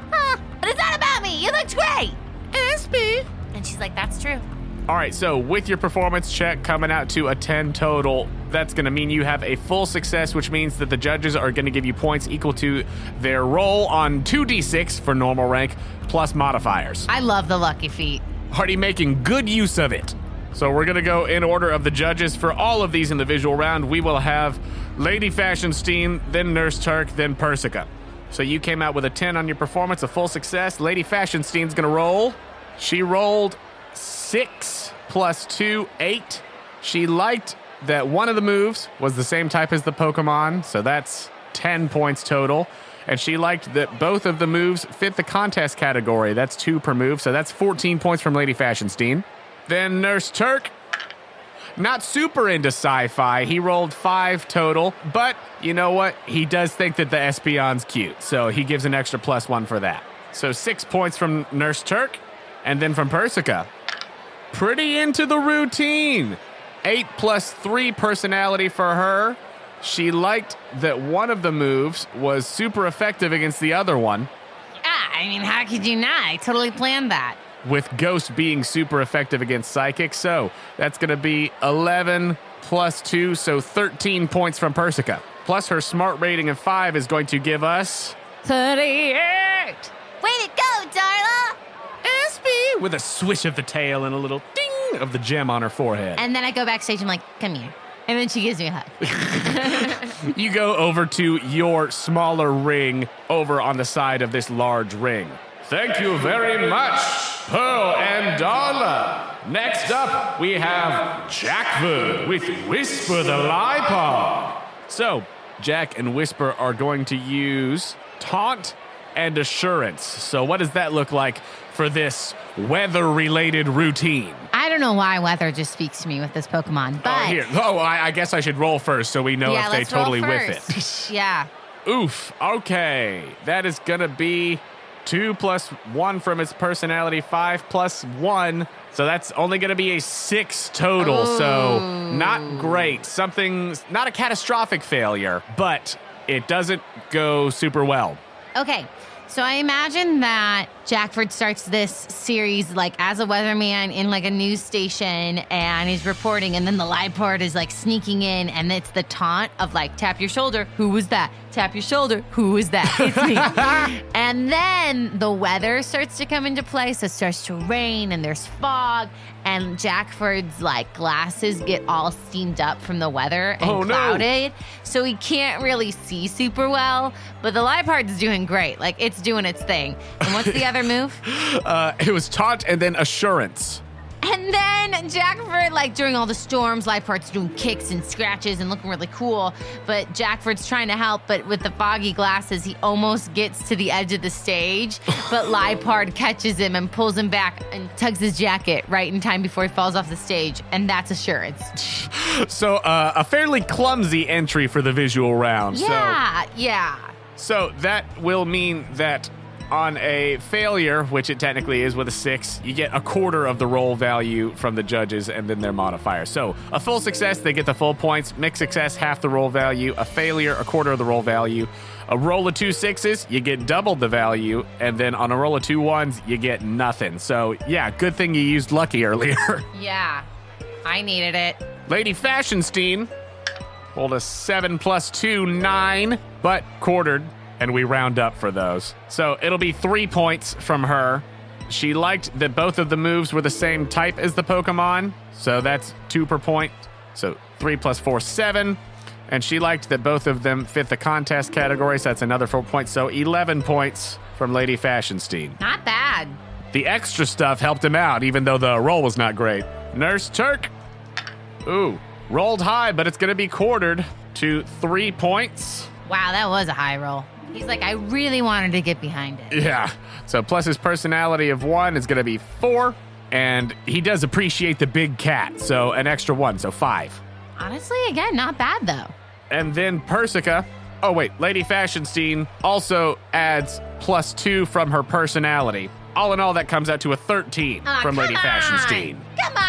But it's not about me. You looked great. It's me. And she's like, that's true. All right, so with your performance check coming out to a 10 total, that's going to mean you have a full success, which means that the judges are going to give you points equal to their roll on 2d6 for normal rank, plus modifiers. I love the lucky feet. Already making good use of it. So we're going to go in order of the judges. For all of these in the visual round, we will have Lady Fashionstein, then Nurse Turk, then Persica. So you came out with a 10 on your performance, a full success. Lady Fashionstein's going to roll. She rolled 6. plus 2, 8. She liked that one of the moves was the same type as the Pokemon, so that's 10 points total. And she liked that both of the moves fit the contest category. That's 2 per move, so that's 14 points from Lady Fashionstein. Then Nurse Turk, not super into sci-fi. He rolled 5 total, but you know what? He does think that the Espeon's cute, so he gives an extra +1 for that. So 6 points from Nurse Turk, and then from Persica. Pretty into the routine. 8 plus 3 personality for her. She liked that one of the moves was super effective against the other one. I mean, how could you not? I totally planned that. With Ghost being super effective against Psychic. So that's going to be 11 plus 2, so 13 points from Persica. Plus her smart rating of 5 is going to give us 38. Way to go, Darla! SB with a swish of the tail and a little ding of the gem on her forehead. And then I go backstage and I'm like, come here. And then she gives me a hug. You go over to your smaller ring over on the side of this large ring. Thank you very much, Pearl and Darla. Next up, we have Jackford with Whisper the Lipod. So, Jack and Whisper are going to use Taunt and Assurance. So what does that look like for this weather-related routine? I don't know why weather just speaks to me with this Pokemon, but... I guess I should roll first so we know if they totally whiff it. Yeah. Oof. Okay. That is going to be 2 plus 1 from its personality, 5 plus 1. So that's only going to be a 6 total. Ooh. So not great. Something's not a catastrophic failure, but it doesn't go super well. Okay. So I imagine that Jackford starts this series like as a weatherman in like a news station and he's reporting, and then the Lipod is like sneaking in, and it's the taunt of like, tap your shoulder, who was that? Tap your shoulder, who was that? It's me. And then the weather starts to come into play, so it starts to rain and there's fog, and Jackford's like glasses get all steamed up from the weather and clouded, so he can't really see super well, but the Lipod's doing great. Like, it's doing its thing. And what's the other move? It was Taunt and then Assurance. And then Jackford, like during all the storms, Lipod's doing kicks and scratches and looking really cool. But Jackford's trying to help, but with the foggy glasses, he almost gets to the edge of the stage. But Lipod catches him and pulls him back and tugs his jacket right in time before he falls off the stage. And that's Assurance. So a fairly clumsy entry for the visual round. Yeah. So that will mean that on a failure, which it technically is with a 6, you get a quarter of the roll value from the judges and then their modifier. So a full success, they get the full points. Mixed success, half the roll value. A failure, a quarter of the roll value. A roll of 2 6s, you get double the value. And then on a roll of 2 1s, you get nothing. So yeah, good thing you used Lucky earlier. Yeah, I needed it. Lady Fashionstein rolled a 7 plus 2, 9, but quartered. And we round up for those. So it'll be 3 points from her. She liked that both of the moves were the same type as the Pokemon. So that's 2 per point. So 3 plus 4, 7. And she liked that both of them fit the contest category. So that's another 4 points. So 11 points from Lady Fashionstein. Not bad. The extra stuff helped him out, even though the roll was not great. Nurse Turk. Ooh, rolled high, but it's going to be quartered to 3 points. Wow, that was a high roll. He's like, I really wanted to get behind it. Yeah. So plus his personality of 1 is going to be 4. And he does appreciate the big cat. So an extra 1, so 5. Honestly, again, not bad though. And then Persica. Oh, wait. Lady Fashionstein also adds plus 2 from her personality. All in all, that comes out to a 13 from Lady Fashionstein. Come on!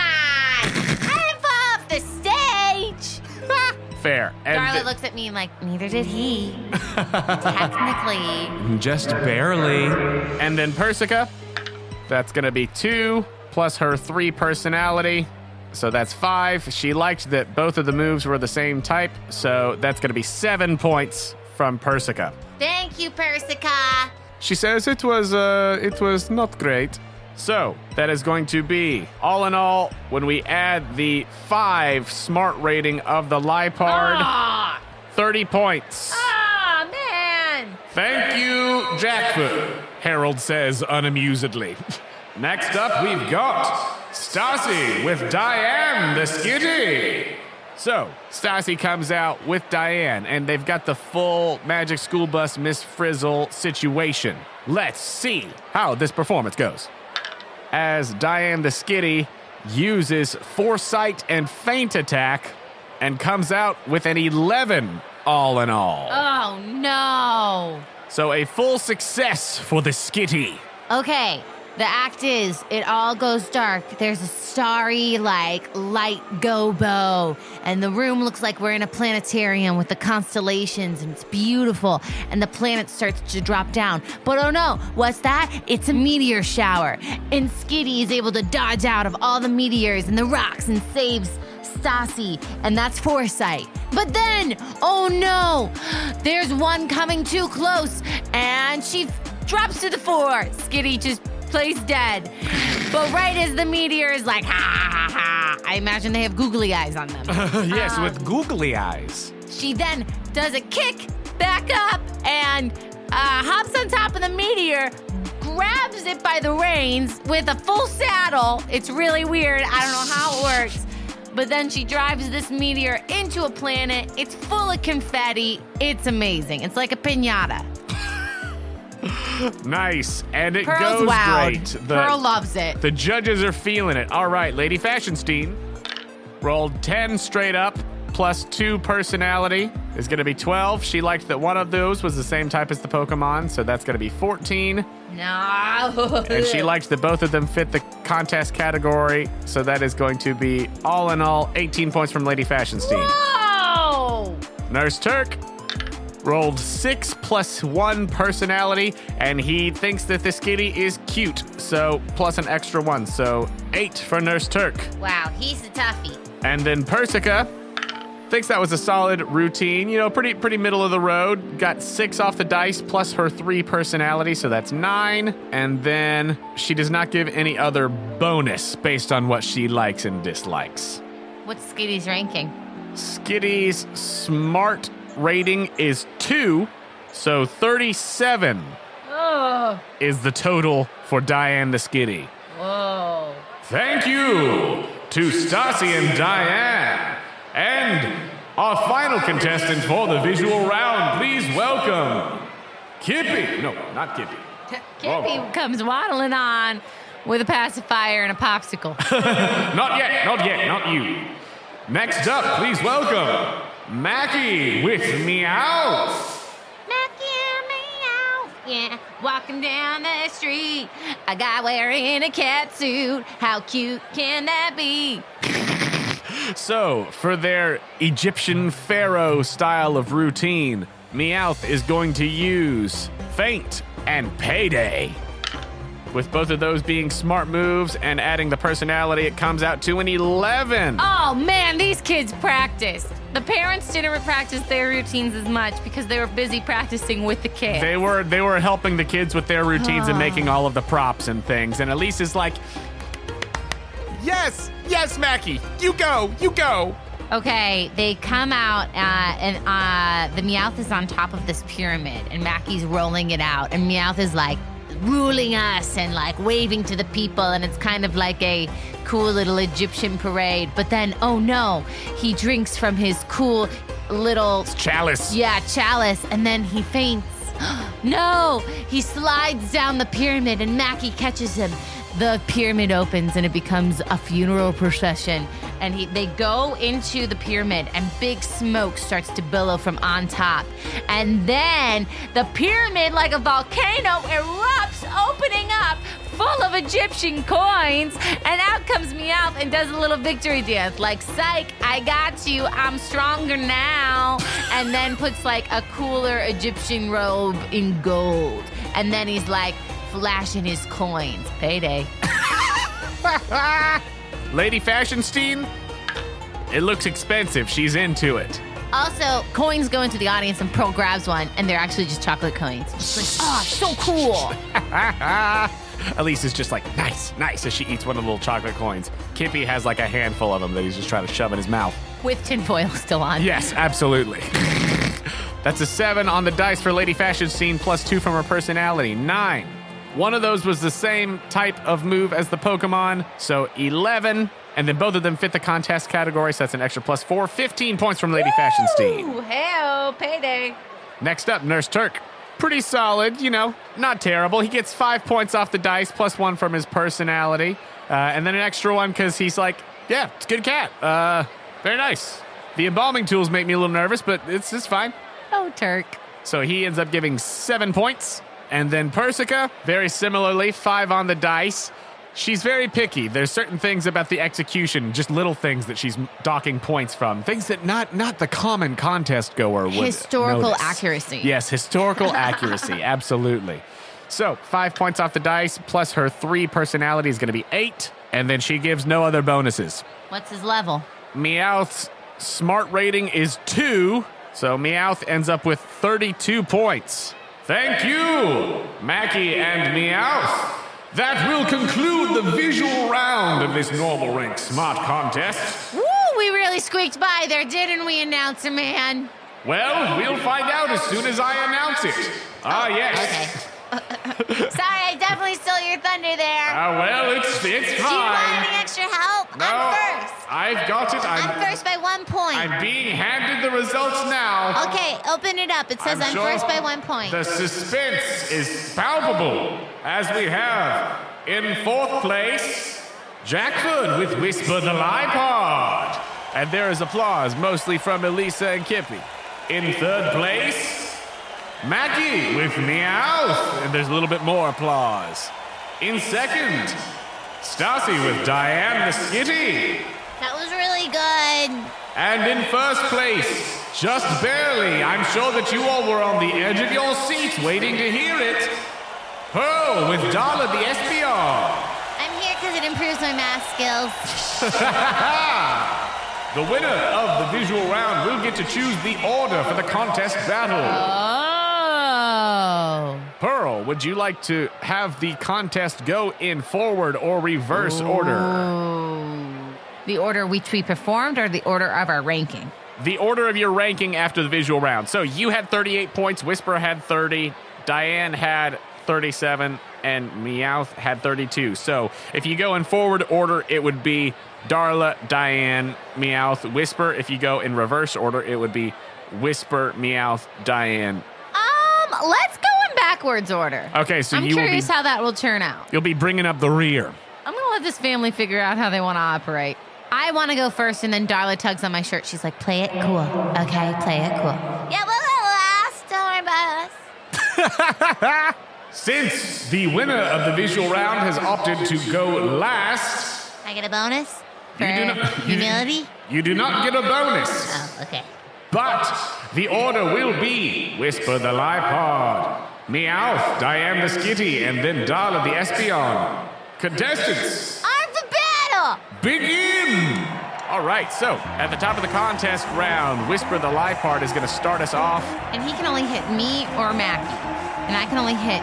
I'm off the stage! Fair. And Darla looks at me like, neither did he. Technically. Just barely. And then Persica, that's going to be 2 plus her 3 personality. So that's 5. She liked that both of the moves were the same type. So that's going to be 7 points from Persica. Thank you, Persica. She says it was not great. So that is going to be, all in all, when we add the 5 smart rating of the Lipod, 30 points. Oh, man. Thank you, Jackford, Harold says unamusedly. Next up, we've got Stassi with Diane the Skitty. So, Stassi comes out with Diane, and they've got the full Magic School Bus Miss Frizzle situation. Let's see how this performance goes. As Diane the Skitty uses Foresight and Feint Attack and comes out with an 11 all in all. Oh, no. So a full success for the Skitty. Okay, the act is, it all goes dark. There's a starry, light gobo. And the room looks like we're in a planetarium with the constellations, and it's beautiful. And the planet starts to drop down. But oh no, what's that? It's a meteor shower. And Skitty is able to dodge out of all the meteors and the rocks and saves Stassi, and that's Foresight. But then, oh no, there's one coming too close, and she drops to the floor. Skitty just plays dead. But right as the meteor is like, ha, ha, ha, I imagine they have googly eyes on them. Yes, with googly eyes. She then does a kick back up and hops on top of the meteor, grabs it by the reins with a full saddle. It's really weird. I don't know how it works. But then she drives this meteor into a planet. It's full of confetti. It's amazing. It's like a piñata. Nice. And it Pearl's goes wowed. great. Pearl loves it. The judges are feeling it. All right, Lady Fashionstein rolled 10 straight up, plus 2 personality is going to be 12. She liked that one of those was the same type as the Pokemon, so that's going to be 14. No. And she liked that both of them fit the contest category, so that is going to be, all in all, 18 points from Lady Fashionstein. Whoa! Nurse Turk rolled 6 plus 1 personality, and he thinks that the Skitty is cute, so plus an extra 1, so 8 for Nurse Turk. Wow, he's a toughie. And then Persica thinks that was a solid routine, pretty middle of the road. Got 6 off the dice plus her 3 personality, so that's 9. And then she does not give any other bonus based on what she likes and dislikes. What's Skitty's ranking? Skitty's smart rating is 2, so 37 is the total for Diane the Skitty. Whoa. Thank you to Stassi and Diane. And our final contestant for the visual round, please welcome Kippy. No, not Kippy. Kippy comes waddling on with a pacifier and a popsicle. Not yet, not you. Next up, please welcome Mackie with Meowth. Meow, yeah, walking down the street, a guy wearing a cat suit. How cute can that be? So, for their Egyptian pharaoh style of routine, Meowth is going to use Feint and Payday. With both of those being smart moves and adding the personality, it comes out to an 11. Oh man, these kids practiced. The parents didn't practice their routines as much because they were busy practicing with the kids. They were helping the kids with their routines and making all of the props and things. And Elise is like, yes, Mackie, you go. Okay, they come out and the Meowth is on top of this pyramid and Mackie's rolling it out and Meowth is like ruling us and like waving to the people and it's kind of like a cool little Egyptian parade. But then, oh no, he drinks from his cool little chalice. Yeah, chalice, and then he faints. No, he slides down the pyramid and Mackie catches him. The pyramid opens and it becomes a funeral procession. And they go into the pyramid and big smoke starts to billow from on top. And then the pyramid, like a volcano, erupts, opening up, full of Egyptian coins. And out comes Meowth and does a little victory dance. Like, psych, I got you, I'm stronger now. And then puts like a cooler Egyptian robe in gold. And then he's like, flashing his coins. Payday. Lady Fashionstein, it looks expensive. She's into it. Also, coins go into the audience and Pearl grabs one, and they're actually just chocolate coins. She's like, oh, so cool. Elise is just like, nice, as she eats one of the little chocolate coins. Kippy has like a handful of them that he's just trying to shove in his mouth. With tinfoil still on. Yes, absolutely. That's a 7 on the dice for Lady Fashionstein, plus 2 from her personality. 9. One of those was the same type of move as the Pokemon, so 11. And then both of them fit the contest category, so that's an extra +4. 15 points from Lady Fashionstein. Ooh, hey-oh, payday. Next up, Nurse Turk. Pretty solid, not terrible. He gets 5 points off the dice, +1 from his personality. And then an extra one because he's like, yeah, it's a good cat. Very nice. The embalming tools make me a little nervous, but it's fine. Oh, Turk. So he ends up giving 7 points. And then Persica, very similarly, 5 on the dice. She's very picky. There's certain things about the execution, just little things that she's docking points from. Things that not the common contest goer would Historical notice. accuracy. Yes, historical accuracy, absolutely. So 5 points off the dice, plus her 3 personality is going to be 8. And then she gives no other bonuses. What's his level? Meowth's smart rating is 2, so Meowth ends up with 32 points. Thank you, Mackie and Meowth. That will conclude the visual round of this normal rank smart contest. Woo, we really squeaked by there, didn't we, announcer man? Well, we'll find out as soon as I announce it. Ah, yes. Okay. Sorry, I definitely stole your thunder there. Well, it's fine. Do you want any extra help? No, I'm first. I've got it. I'm first by 1 point. I'm being handed the results now. Okay, open it up. It says I'm sure first by 1 point. The suspense is palpable as we have in 4th place, Jackford with Whisper the Lipod. And there is applause, mostly from Elisa and Kippy. In 3rd place, Mackie with Meowth, and there's a little bit more applause. In 2nd, Stassi with Diane the Skitty. That was really good. And in 1st place, just barely, I'm sure that you all were on the edge of your seats waiting to hear it, Pearl with Darla the Espeon. I'm here because it improves my math skills. The winner of the visual round will get to choose the order for the contest battle. Oh. Pearl, would you like to have the contest go in forward or reverse order? Oh. The order which we performed or the order of our ranking? The order of your ranking after the visual round. So you had 38 points, Whisper had 30, Diane had 37, and Meowth had 32. So if you go in forward order, it would be Darla, Diane, Meowth, Whisper. If you go in reverse order, it would be Whisper, Meowth, Diane. Let's go in backwards order. Okay, so I'm you will be, curious how that will turn out. you'll be bringing up the rear. I'm going to let this family figure out how they want to operate. I want to go first, and then Darla tugs on my shirt. She's like, play it cool. Okay, play it cool. Yeah, we'll go last. Don't worry about us. Since the winner of the visual round has opted to go last, I get a bonus for You do not- humility? you do not get a bonus. Oh, okay. But the order will be Whisper the Lipod, Meowth, Diane the Skitty, and then Darla the Espeon. Contestants, On to battle! begin! All right, so at the top of the contest round, Whisper the Lipod is going to start us off. And he can only hit me or Mackie. And I can only hit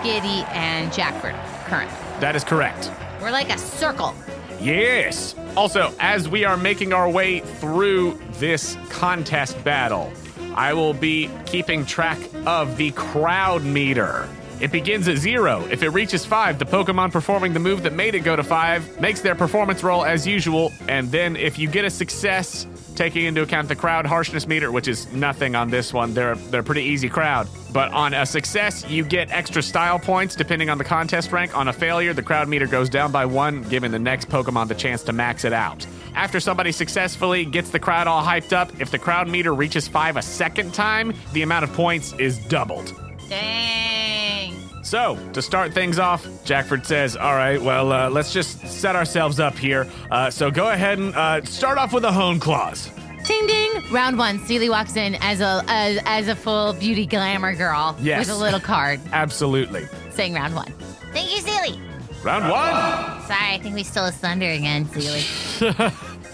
Skitty and Jackford currently. That is correct. We're like a circle. Yes. Also, as we are making our way through this contest battle, I will be keeping track of the crowd meter. It begins at 0. If it reaches 5, the Pokemon performing the move that made it go to 5 makes their performance roll as usual. And then if you get a success, taking into account the crowd harshness meter, which is nothing on this one, they're a pretty easy crowd. But on a success, you get extra style points depending on the contest rank. On a failure, the crowd meter goes down by 1, giving the next Pokemon the chance to max it out. After somebody successfully gets the crowd all hyped up, if the crowd meter reaches 5 a second time, the amount of points is doubled. Dang. So, to start things off, Jackford says, all right, well, let's just set ourselves up here. So go ahead and start off with a Hoenn clause. Ding ding. Round 1. Seely walks in as a full beauty glamour girl Yes. with a little card Absolutely. saying round 1. Thank you, Seely. Round 1. Sorry, I think we stole his thunder again, Seely.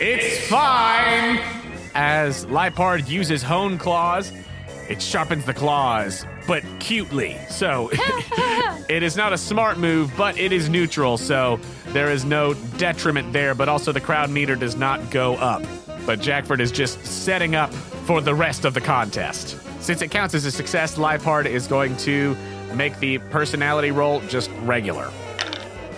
It's fine. As Lipard uses Hoenn claws, it sharpens the claws, but cutely. So it is not a smart move, but it is neutral, so there is no detriment there, but also the crowd meter does not go up. But Jackford is just setting up for the rest of the contest. Since it counts as a success, Lipard is going to make the personality roll just regular.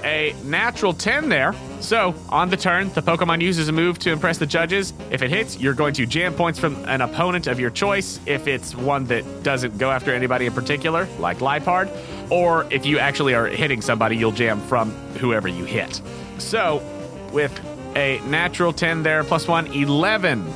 A natural 10 there. So, on the turn, the Pokemon uses a move to impress the judges. If it hits, you're going to jam points from an opponent of your choice. If it's one that doesn't go after anybody in particular, like Liepard, or if you actually are hitting somebody, you'll jam from whoever you hit. So, with a natural 10 there, plus 1, 11.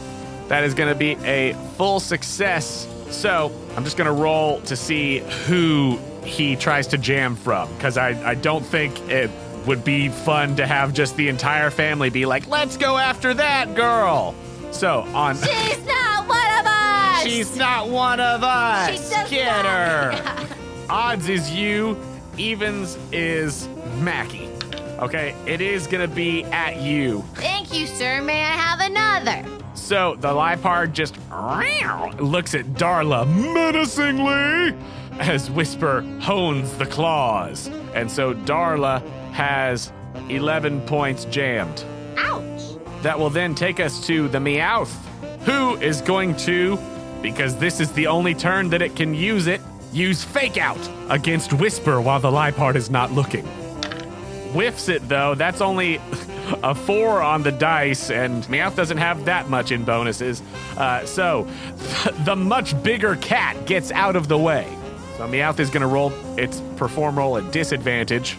That is going to be a full success. So, I'm just going to roll to see who he tries to jam from, because I don't think it would be fun to have just the entire family be like, let's go after that girl. So on She's not one of us! She's not one of us. She does Get her. not. Odds is you, evens is Mackie. Okay, it is gonna be at you. Thank you, sir. May I have another? So the Liepard just looks at Darla menacingly as Whisper hones the claws. And so Darla has 11 points jammed. Ouch. That will then take us to the Meowth, who is going to, because this is the only turn that it can use it, use Fake Out against Whisper while the Liepard is not looking. Whiffs it though, that's only a 4 on the dice, and Meowth doesn't have that much in bonuses. So the much bigger cat gets out of the way. So Meowth is gonna roll its perform roll at disadvantage.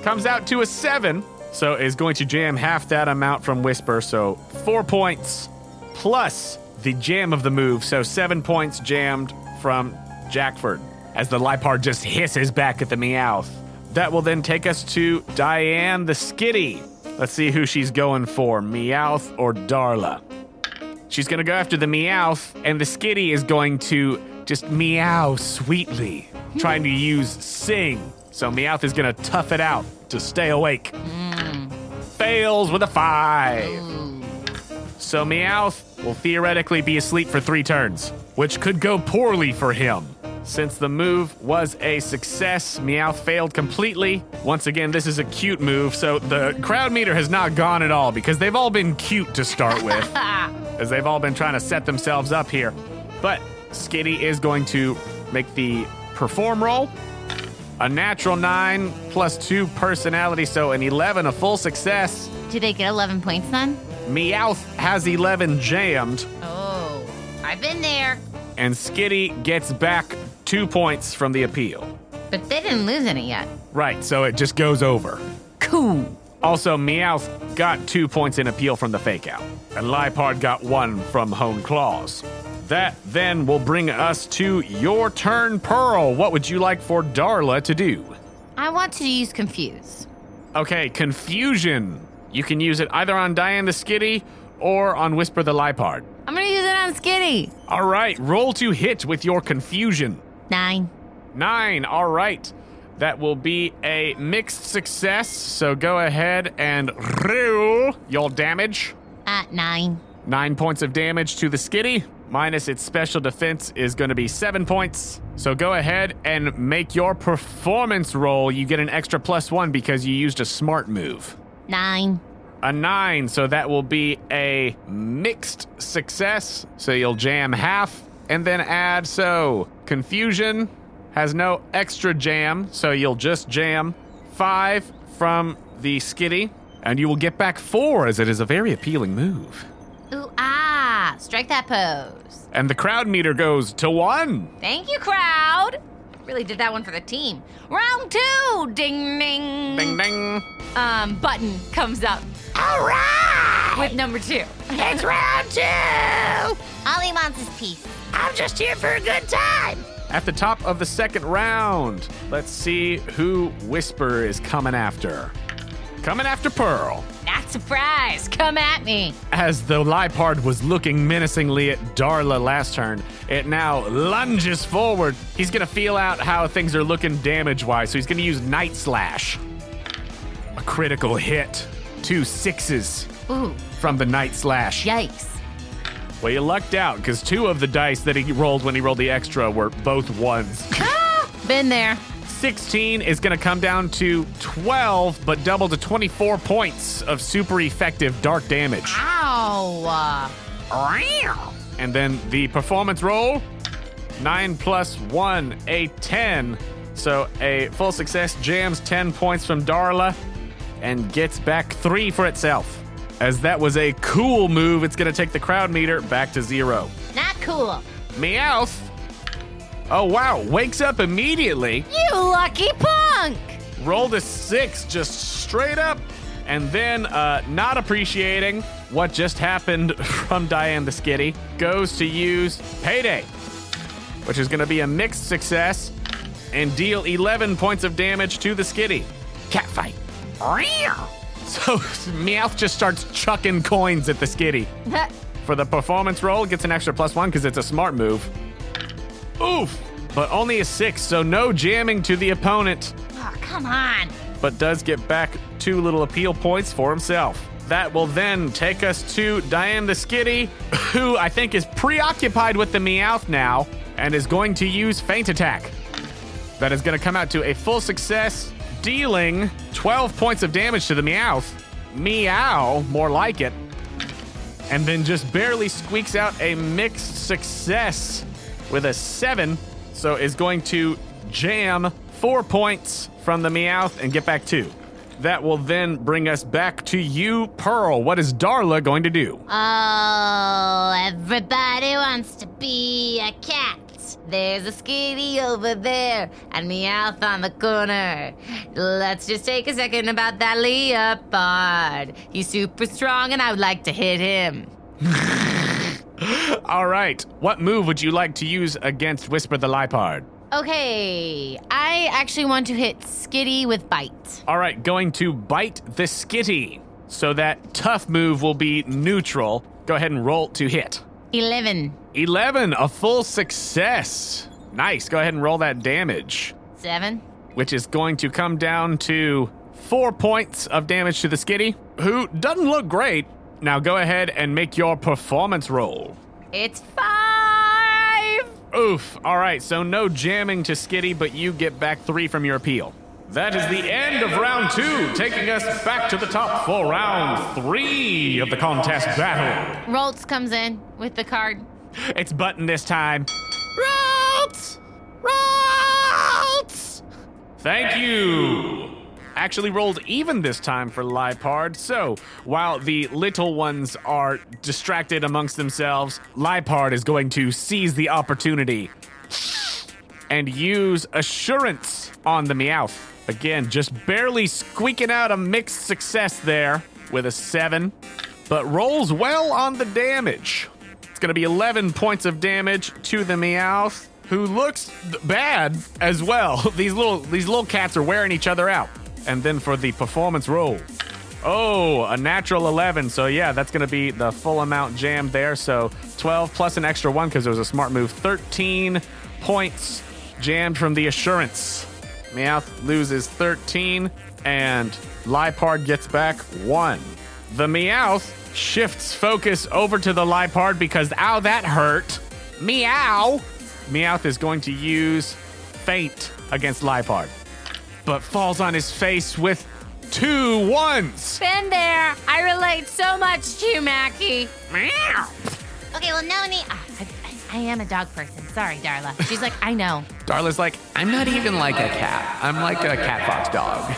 Comes out to a 7, so is going to jam half that amount from Whisper, so 4 points plus the jam of the move, so 7 points jammed from Jackford as the Liepard just hisses back at the Meowth. That will then take us to Diane the Skitty. Let's see who she's going for, Meowth or Darla. She's gonna go after the Meowth, and the Skitty is going to just meow sweetly, trying to use Sing. So Meowth is gonna tough it out to stay awake. Fails with a 5. So Meowth will theoretically be asleep for 3 turns, which could go poorly for him. Since the move was a success, Meowth failed completely. Once again, this is a cute move, so the crowd meter has not gone at all because they've all been cute to start with, as they've all been trying to set themselves up here. But Skitty is going to make the perform roll. A natural 9 plus 2 personality, so an 11, a full success. Do they get 11 points then? Meowth has 11 jammed, Oh, I've been there. and Skitty gets back 2 points from the appeal. But they didn't lose any yet. Right, so it just goes over. Cool. Also, Meowth got 2 points in appeal from the fake out, and Liepard got 1 from Hoenn Claws. That then will bring us to your turn, Pearl. What would you like for Darla to do? I want to use Confuse. Okay, Confusion. You can use it either on Diane the Skitty or on Whisper the Liepard. I'm going to use it on Skitty. All right, roll to hit with your Confusion. 9. 9, all right. That will be a mixed success, so go ahead and roll your damage. 9. 9 points of damage to the Skitty, minus its special defense is going to be 7 points. So go ahead and make your performance roll. You get an extra +1 because you used a smart move. 9. A 9, so that will be a mixed success. So you'll jam half and then add, so Confusion has no extra jam, so you'll just jam 5 from the Skitty, and you will get back 4 as it is a very appealing move. Ooh, strike that pose. And the crowd meter goes to 1. Thank you, crowd. Really did that one for the team. Round 2, ding, ding. Ding, ding. Button comes up All right! with number 2. It's round 2! All he wants is peace. I'm just here for a good time. At the top of the second round, let's see who Whisper is coming after. Coming after Pearl. Not surprised. Come at me. As the Liepard was looking menacingly at Darla last turn, it now lunges forward. He's gonna feel out how things are looking damage-wise, so he's gonna use Night Slash. A critical hit. 2 6s Ooh, from the Night Slash. yikes. Well, you lucked out, because 2 of the dice that he rolled when he rolled the extra were both 1s. Been there. 16 is going to come down to 12, but double to 24 points of super effective dark damage. Ow. And then the performance roll, 9 plus 1, a 10. So a full success jams 10 points from Darla and gets back 3 for itself. As that was a cool move, it's going to take the crowd meter back to 0. Not cool. Meowth. Oh, wow. Wakes up immediately. You lucky punk! Rolled a 6 just straight up. And then, not appreciating what just happened from Diane the Skitty, goes to use Payday, which is going to be a mixed success, and deal 11 points of damage to the Skitty. Catfight. So Meowth just starts chucking coins at the Skitty. For the performance roll, gets an extra +1 because it's a smart move. Oof, but only a 6, so no jamming to the opponent. Oh, come on. But does get back 2 little appeal points for himself. That will then take us to Diane the Skitty, who I think is preoccupied with the Meowth now, and is going to use Feint Attack. That is going to come out to a full success, dealing 12 points of damage to the Meowth. Meow, more like it. And then just barely squeaks out a mixed success with a 7, so is going to jam 4 points from the Meowth and get back 2. That will then bring us back to you, Pearl. What is Darla going to do? Oh, everybody wants to be a cat. There's a Skitty over there and Meowth on the corner. Let's just take a second about that leopard. He's super strong and I would like to hit him. All right. What move would you like to use against Whisper the Leopard? Okay, I actually want to hit Skitty with Bite. All right, going to bite the Skitty. So that tough move will be neutral. Go ahead and roll to hit. 11. 11, a full success. Nice. Go ahead and roll that damage, 7. which is going to come down to 4 points of damage to the Skitty, who doesn't look great. Now go ahead and make your performance roll. It's 5. Oof. All right, so no jamming to Skitty, but you get back 3 from your appeal. That is the end of round 2, taking us back to the top for round 3 of the contest battle. Roltz comes in with the card. It's Button this time. Roltz! Roltz! Thank you. Actually rolled even this time for Lipard, so while the little ones are distracted amongst themselves, Lipard is going to seize the opportunity and use Assurance on the Meowth. Again, just barely squeaking out a mixed success there with a 7, but rolls well on the damage. It's going to be 11 points of damage to the Meowth, who looks bad as well. These little cats are wearing each other out. And then for the performance roll, oh, a natural 11. So yeah, that's going to be the full amount jammed there. So 12 plus an extra 1 because it was a smart move. 13 points jammed from the Assurance. Meowth loses 13, and Lipard gets back 1. The Meowth shifts focus over to the Lipard because, ow, that hurt. Meow. Meowth is going to use Feint against Lipard, but falls on his face with 2 1s. Been there. I relate so much to you, Mackie. Meow. Okay, well, no need. I am a dog person. Sorry, Darla. She's like, I know. Darla's like, I'm not even like a cat. I'm like a cat fox dog.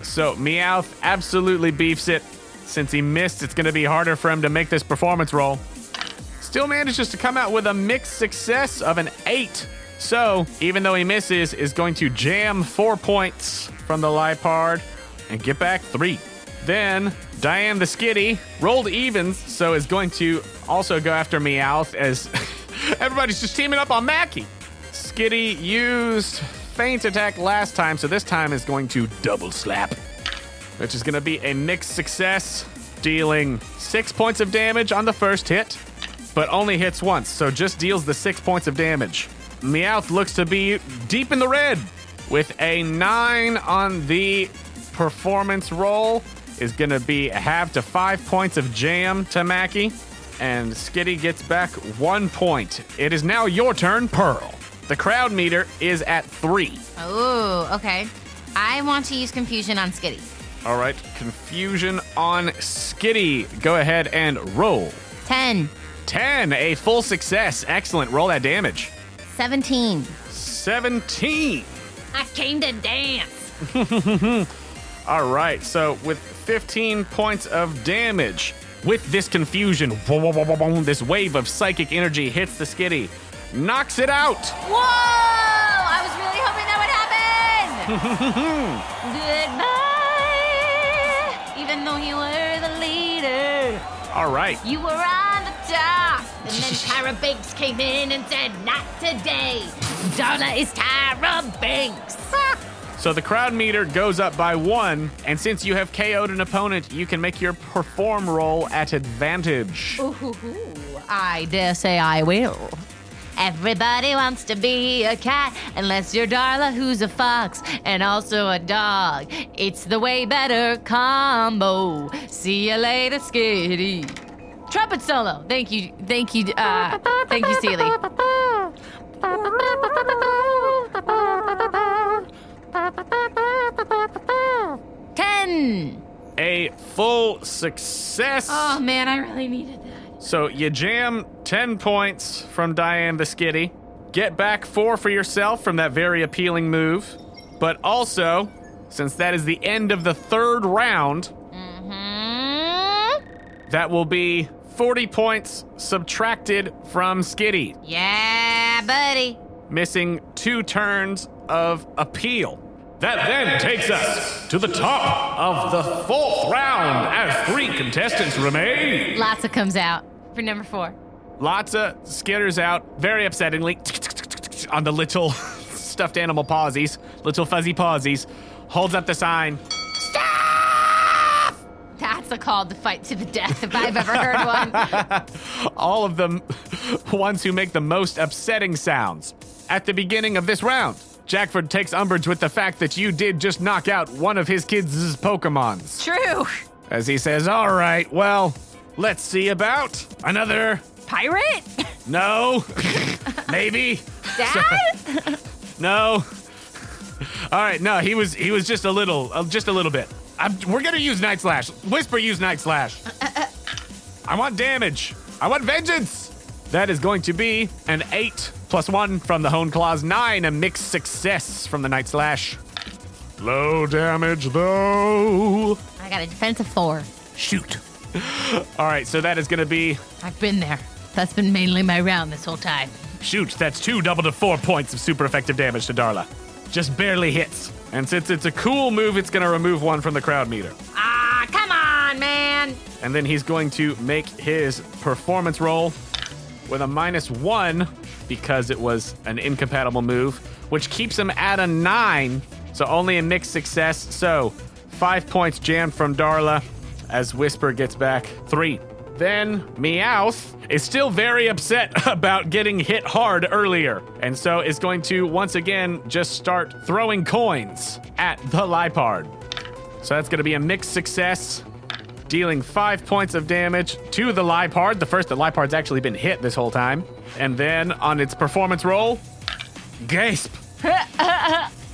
So Meowth absolutely beefs it. Since he missed, it's going to be harder for him to make this performance roll. Still manages to come out with a mixed success of an 8. So, even though he misses, is going to jam 4 points from the Lipard and get back 3. Then, Diane the Skitty rolled evens, so is going to also go after Meowth as everybody's just teaming up on Mackie. Skitty used Feint Attack last time, so this time is going to double slap, which is going to be a mixed success, dealing 6 points of damage on the first hit, but only hits once, so just deals the 6 points of damage. Meowth looks to be deep in the red with a 9 on the performance roll. Is going to be half to 5 points of jam to Mackie, and Skitty gets back 1 point. It is now your turn, Pearl. The crowd meter is at 3. Oh, okay. I want to use Confusion on Skitty. All right, Confusion on Skitty. Go ahead and roll. 10. 10, a full success. Excellent. Roll that damage. 17. 17. I came to dance. All right, so with 15 points of damage, with this confusion, this wave of psychic energy hits the skitty, knocks it out. Whoa! I was really hoping that would happen. Goodbye. Even though you were the leader, All right. you were on the top. And then Tyra Banks came in and said, not today. Darla is Tyra Banks. So the crowd meter goes up by 1, and since you have KO'd an opponent, you can make your perform roll at advantage. Ooh, I dare say I will. Everybody wants to be a cat, unless you're Darla, who's a fox, and also a dog. It's the way better combo. See you later, Skitty. Trumpet solo. Thank you, Seeley. 10. A full success. Oh man, I really needed that. So you jam 10 points from Diane the Skitty. Get back 4 for yourself from that very appealing move. But also, since that is the end of the 3rd round, that will be 40 points subtracted from Skitty, Yeah, buddy. missing 2 turns of appeal. That then takes us to the top of the 4th round as 3 contestants remain. Lotsa comes out for number 4. Lotsa skitters out very upsettingly on the little stuffed animal pawsies, little fuzzy pawsies, holds up the sign. That's a call to fight to the death if I've ever heard one. All of them ones who make the most upsetting sounds. At the beginning of this round, Jackford takes umbrage with the fact that you did just knock out one of his kids' Pokémons. True. As he says, all right, well, let's see about another. Pirate? No. Maybe. Dad? No. All right, no, he was just a little bit. We're gonna use Night Slash. Whisper, use Night Slash. I want damage. I want vengeance. That is going to be an 8 plus 1 from the Hoenn Claws, 9, a mixed success from the Night Slash. Low damage though. I got a defensive 4. Shoot. All right, so that is gonna be, I've been there. That's been mainly my round this whole time. shoot, that's 2 double to 4 points of super effective damage to Darla. Just barely hits. And since it's a cool move, it's gonna remove 1 from the crowd meter. Ah, come on, man. And then he's going to make his performance roll with a -1 because it was an incompatible move, which keeps him at a 9, so only a mixed success. So 5 points jammed from Darla as Whisper gets back 3. Then Meowth is still very upset about getting hit hard earlier, and so is going to once again just start throwing coins at the Lipard. So that's going to be a mixed success, dealing 5 points of damage to the Lipard, the first that Lipard's actually been hit this whole time. And then on its performance roll, gasp.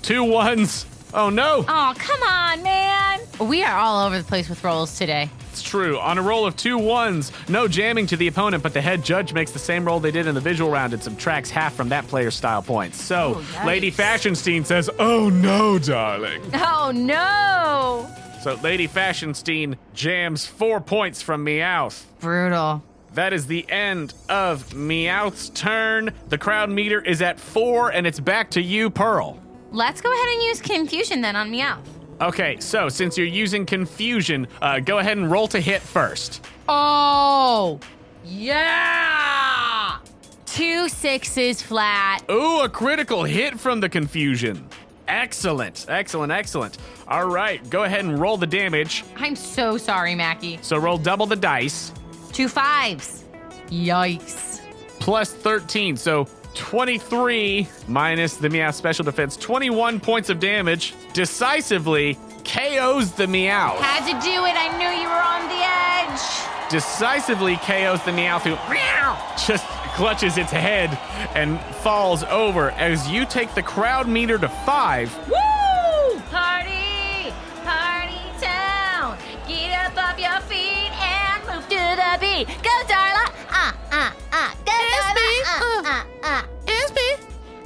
2 1s. Oh no. Oh, come on, man. We are all over the place with rolls today. It's true. On a roll of 2 1s, no jamming to the opponent, but the head judge makes the same roll they did in the visual round and subtracts half from that player's style points. So, yikes. Lady Fashionstein says, oh no, darling. Oh, no. So Lady Fashionstein jams 4 points from Meowth. Brutal. That is the end of Meowth's turn. The crowd meter is at 4, and it's back to you, Pearl. Let's go ahead and use Confusion then on Meowth. Okay, so since you're using Confusion, go ahead and roll to hit first. Oh, yeah. 2 6s flat. Ooh, a critical hit from the Confusion. Excellent, excellent, excellent. All right, go ahead and roll the damage. I'm so sorry, Mackie. So roll double the dice, 2 5s. Yikes. plus 13, so 23 minus the Meowth special defense, 21 points of damage, decisively KOs the Meowth. Had to do it. I knew you were on the edge. Decisively KOs the Meowth, who just clutches its head and falls over as you take the crowd meter to 5. Woo! Party! Party town! Get up off your feet and move to the beat. Go, Darla!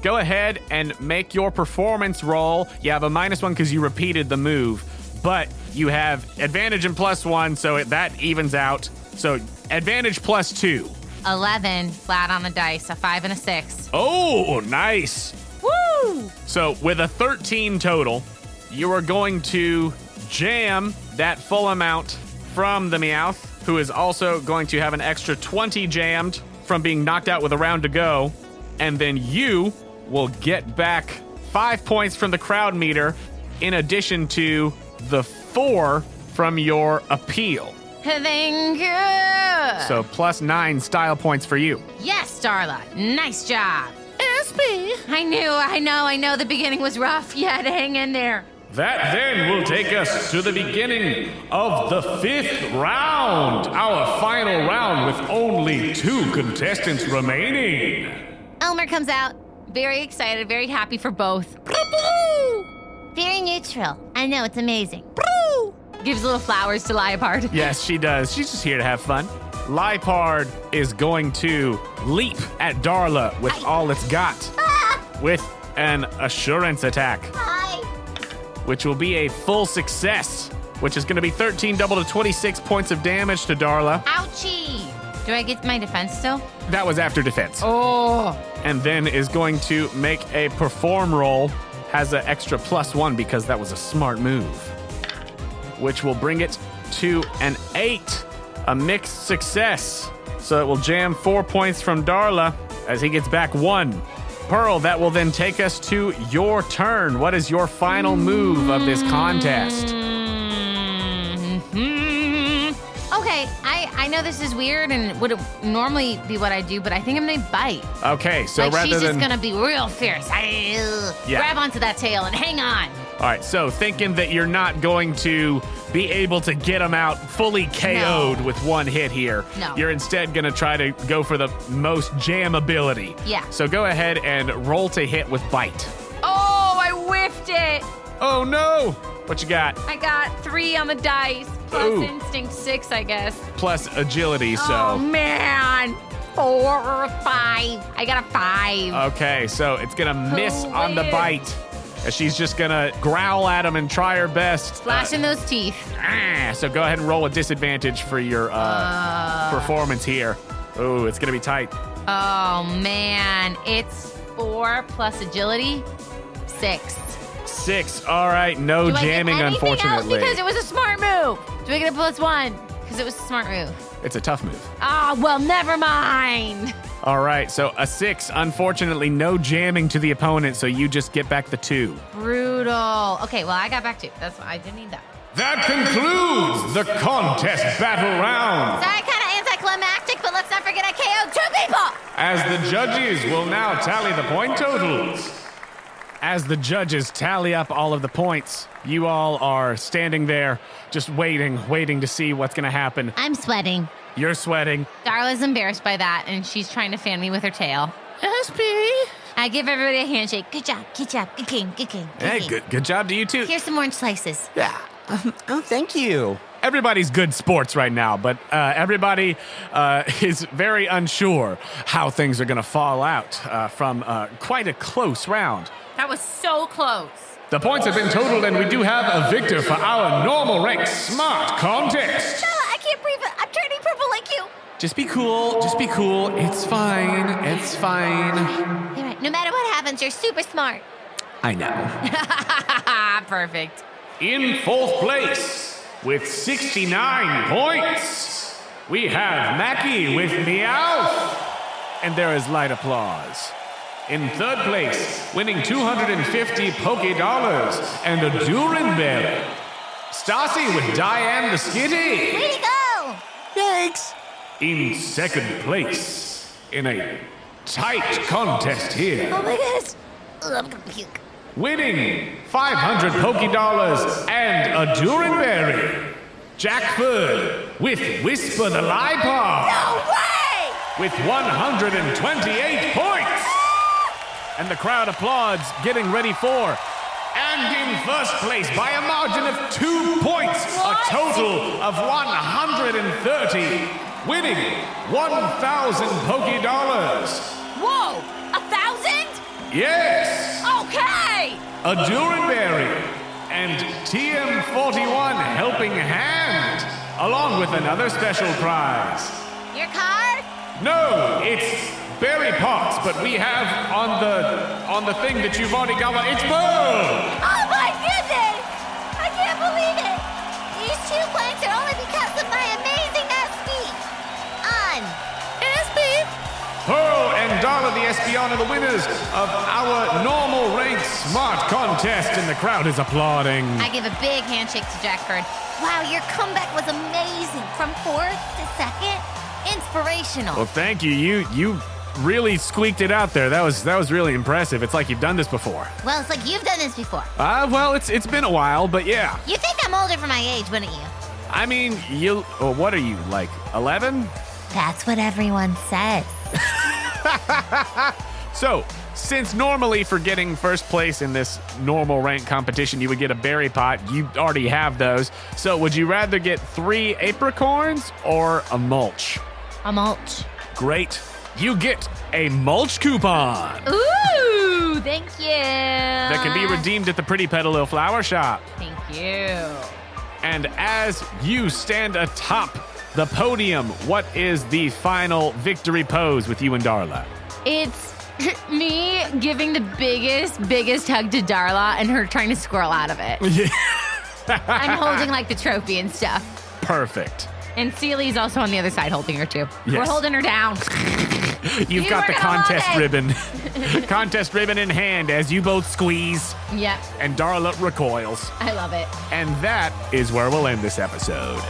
go ahead and make your performance roll. You have a -1 because you repeated the move, but you have advantage and +1, so that evens out. So advantage +2. 11 flat on the dice, a 5 and a 6. Oh, nice. Woo! So with a 13 total, you are going to jam that full amount from the Meowth, who is also going to have an extra 20 jammed from being knocked out with a round to go. And then you will get back 5 points from the crowd meter in addition to the 4 from your appeal. Thank you. So +9 style points for you. Yes, Darla. Nice job. SP. I know. The beginning was rough. You had to hang in there. That then will take us to the beginning of the 5th round, our final round with only 2 contestants remaining. Elmer comes out. Very excited, very happy for both. Very neutral. I know, it's amazing. Gives little flowers to Liepard. Yes, she does. She's just here to have fun. Liepard is going to leap at Darla with all it's got with an assurance attack, Hi. which will be a full success, which is going to be 13 double to 26 points of damage to Darla. Ouchie. Do I get my defense still? That was after defense. Oh. And then is going to make a perform roll, has an extra +1 because that was a smart move, which will bring it to an 8, a mixed success. So it will jam 4 points from Darla as he gets back 1. Pearl, that will then take us to your turn. What is your final move of this contest? Okay, I know this is weird and would normally be what I do, but I think I'm gonna bite. Okay, so Like rather she's than... just gonna be real fierce. Yeah. Grab onto that tail and hang on. All right, so thinking that you're not going to be able to get him out fully KO'd with one hit here. No. You're instead going to try to go for the most jam ability. Yeah. So go ahead and roll to hit with bite. Oh, I whiffed it. Oh, no. What you got? I got 3 on the dice, plus Ooh. instinct 6, I guess. Plus agility, Oh, so... man. 4 or 5. I got a 5. Okay, so it's going to miss on the wins? bite. As she's just going to growl at him and try her best. Flashing those teeth. So go ahead and roll a disadvantage for your performance here. Ooh, it's going to be tight. Oh, man. It's 4 plus agility, 6. 6. All right, no Do jamming, I get anything unfortunately. else because it was a smart move? Do I get a +1? Because it was a smart move. It's a tough move. Ah, well, never mind. All right, so a 6. Unfortunately, no jamming to the opponent, so you just get back the 2. Brutal. Okay, well, I got back 2. That's why I didn't need that. That concludes the contest battle round. Sorry, kind of anticlimactic, but let's not forget I KO'd 2 people. As the judges will now tally the point totals. As the judges tally up all of the points, you all are standing there just waiting to see what's going to happen. I'm sweating. You're sweating. Darla's embarrassed by that, and she's trying to fan me with her tail. SP. I give everybody a handshake. Good job, good king, good king. Hey, good job to you too. Here's some orange slices. Yeah. Oh, thank you. Everybody's good sports right now, but everybody is very unsure how things are going to fall out from quite a close round. That was so close. The points have been totaled, and we do have a victor for our normal ranked smart contest. Darla, I can't breathe. I'm turning purple like you. Just be cool. It's fine. It's fine. You're right. No matter what happens, you're super smart. I know. Perfect. In 4th place, with 69 points, we have Mackie with Meowth. And there is light applause. In 3rd place, winning 250 Poké Dollars and a Durinberry, Stassi with Diane the Skitty. Way to go. Thanks. In 2nd place, in a tight contest here, Oh my goodness. Ugh, I'm gonna puke. winning 500 Poké Dollars and a Durinberry, Jackford with Whisper the Liepard. No way! With 128 points. And the crowd applauds, getting ready for. And in 1st place by a margin of 2 points, a total of 130, winning 1,000 Poké Dollars. Whoa, 1,000? Yes! Okay! A Duranberry and TM41 Helping Hand, along with another special prize. Your card? No, it's berry pots, but we have on the thing that you've already got one. It's Pearl! Oh my goodness! I can't believe it! These 2 points are only because of my amazing SB. SB? Pearl and Darla the Espion are the winners of our normal ranked smart contest, and the crowd is applauding. I give a big handshake to Jackford. Wow, your comeback was amazing. From 4th to 2nd, inspirational. Well, thank you. You really squeaked it out there. That was really impressive. It's like you've done this before. Well, it's like you've done this before. Well, it's been a while, but yeah. You think I'm older for my age, wouldn't you? I mean, what are you, like 11? That's what everyone says. So, since normally for getting first place in this normal rank competition, you would get a berry pot, you already have those. So, would you rather get 3 apricorns or a mulch? A mulch. Great. You get a mulch coupon Ooh, thank you. that can be redeemed at the Pretty Petilil Flower Shop. Thank you. And as you stand atop the podium, what is the final victory pose with you and Darla? It's me giving the biggest hug to Darla and her trying to squirrel out of it. I'm holding like the trophy and stuff. Perfect. And Seely's also on the other side holding her too. Yes. We're holding her down. You've You got the working on contest it. ribbon. Contest ribbon in hand as you both squeeze Yep, and Darla recoils. I love it. And that is where we'll end this episode.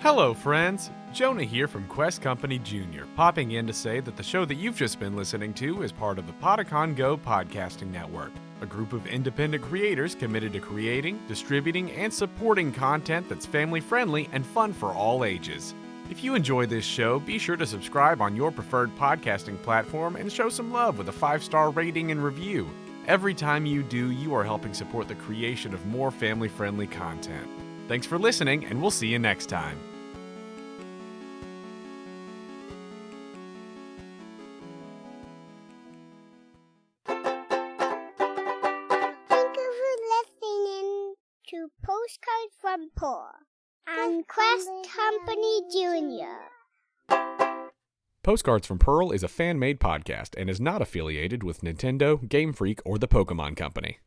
Hello, friends. Jonah here from Quest Company Jr., popping in to say that the show that you've just been listening to is part of the Podicon Go podcasting network, a group of independent creators committed to creating, distributing, and supporting content that's family-friendly and fun for all ages. If you enjoy this show, be sure to subscribe on your preferred podcasting platform and show some love with a 5-star rating and review. Every time you do, you are helping support the creation of more family-friendly content. Thanks for listening, and we'll see you next time. Thank you for listening to Postcards from Paul on Quest Company Jr. Postcards from Pearl is a fan-made podcast and is not affiliated with Nintendo, Game Freak, or the Pokémon Company.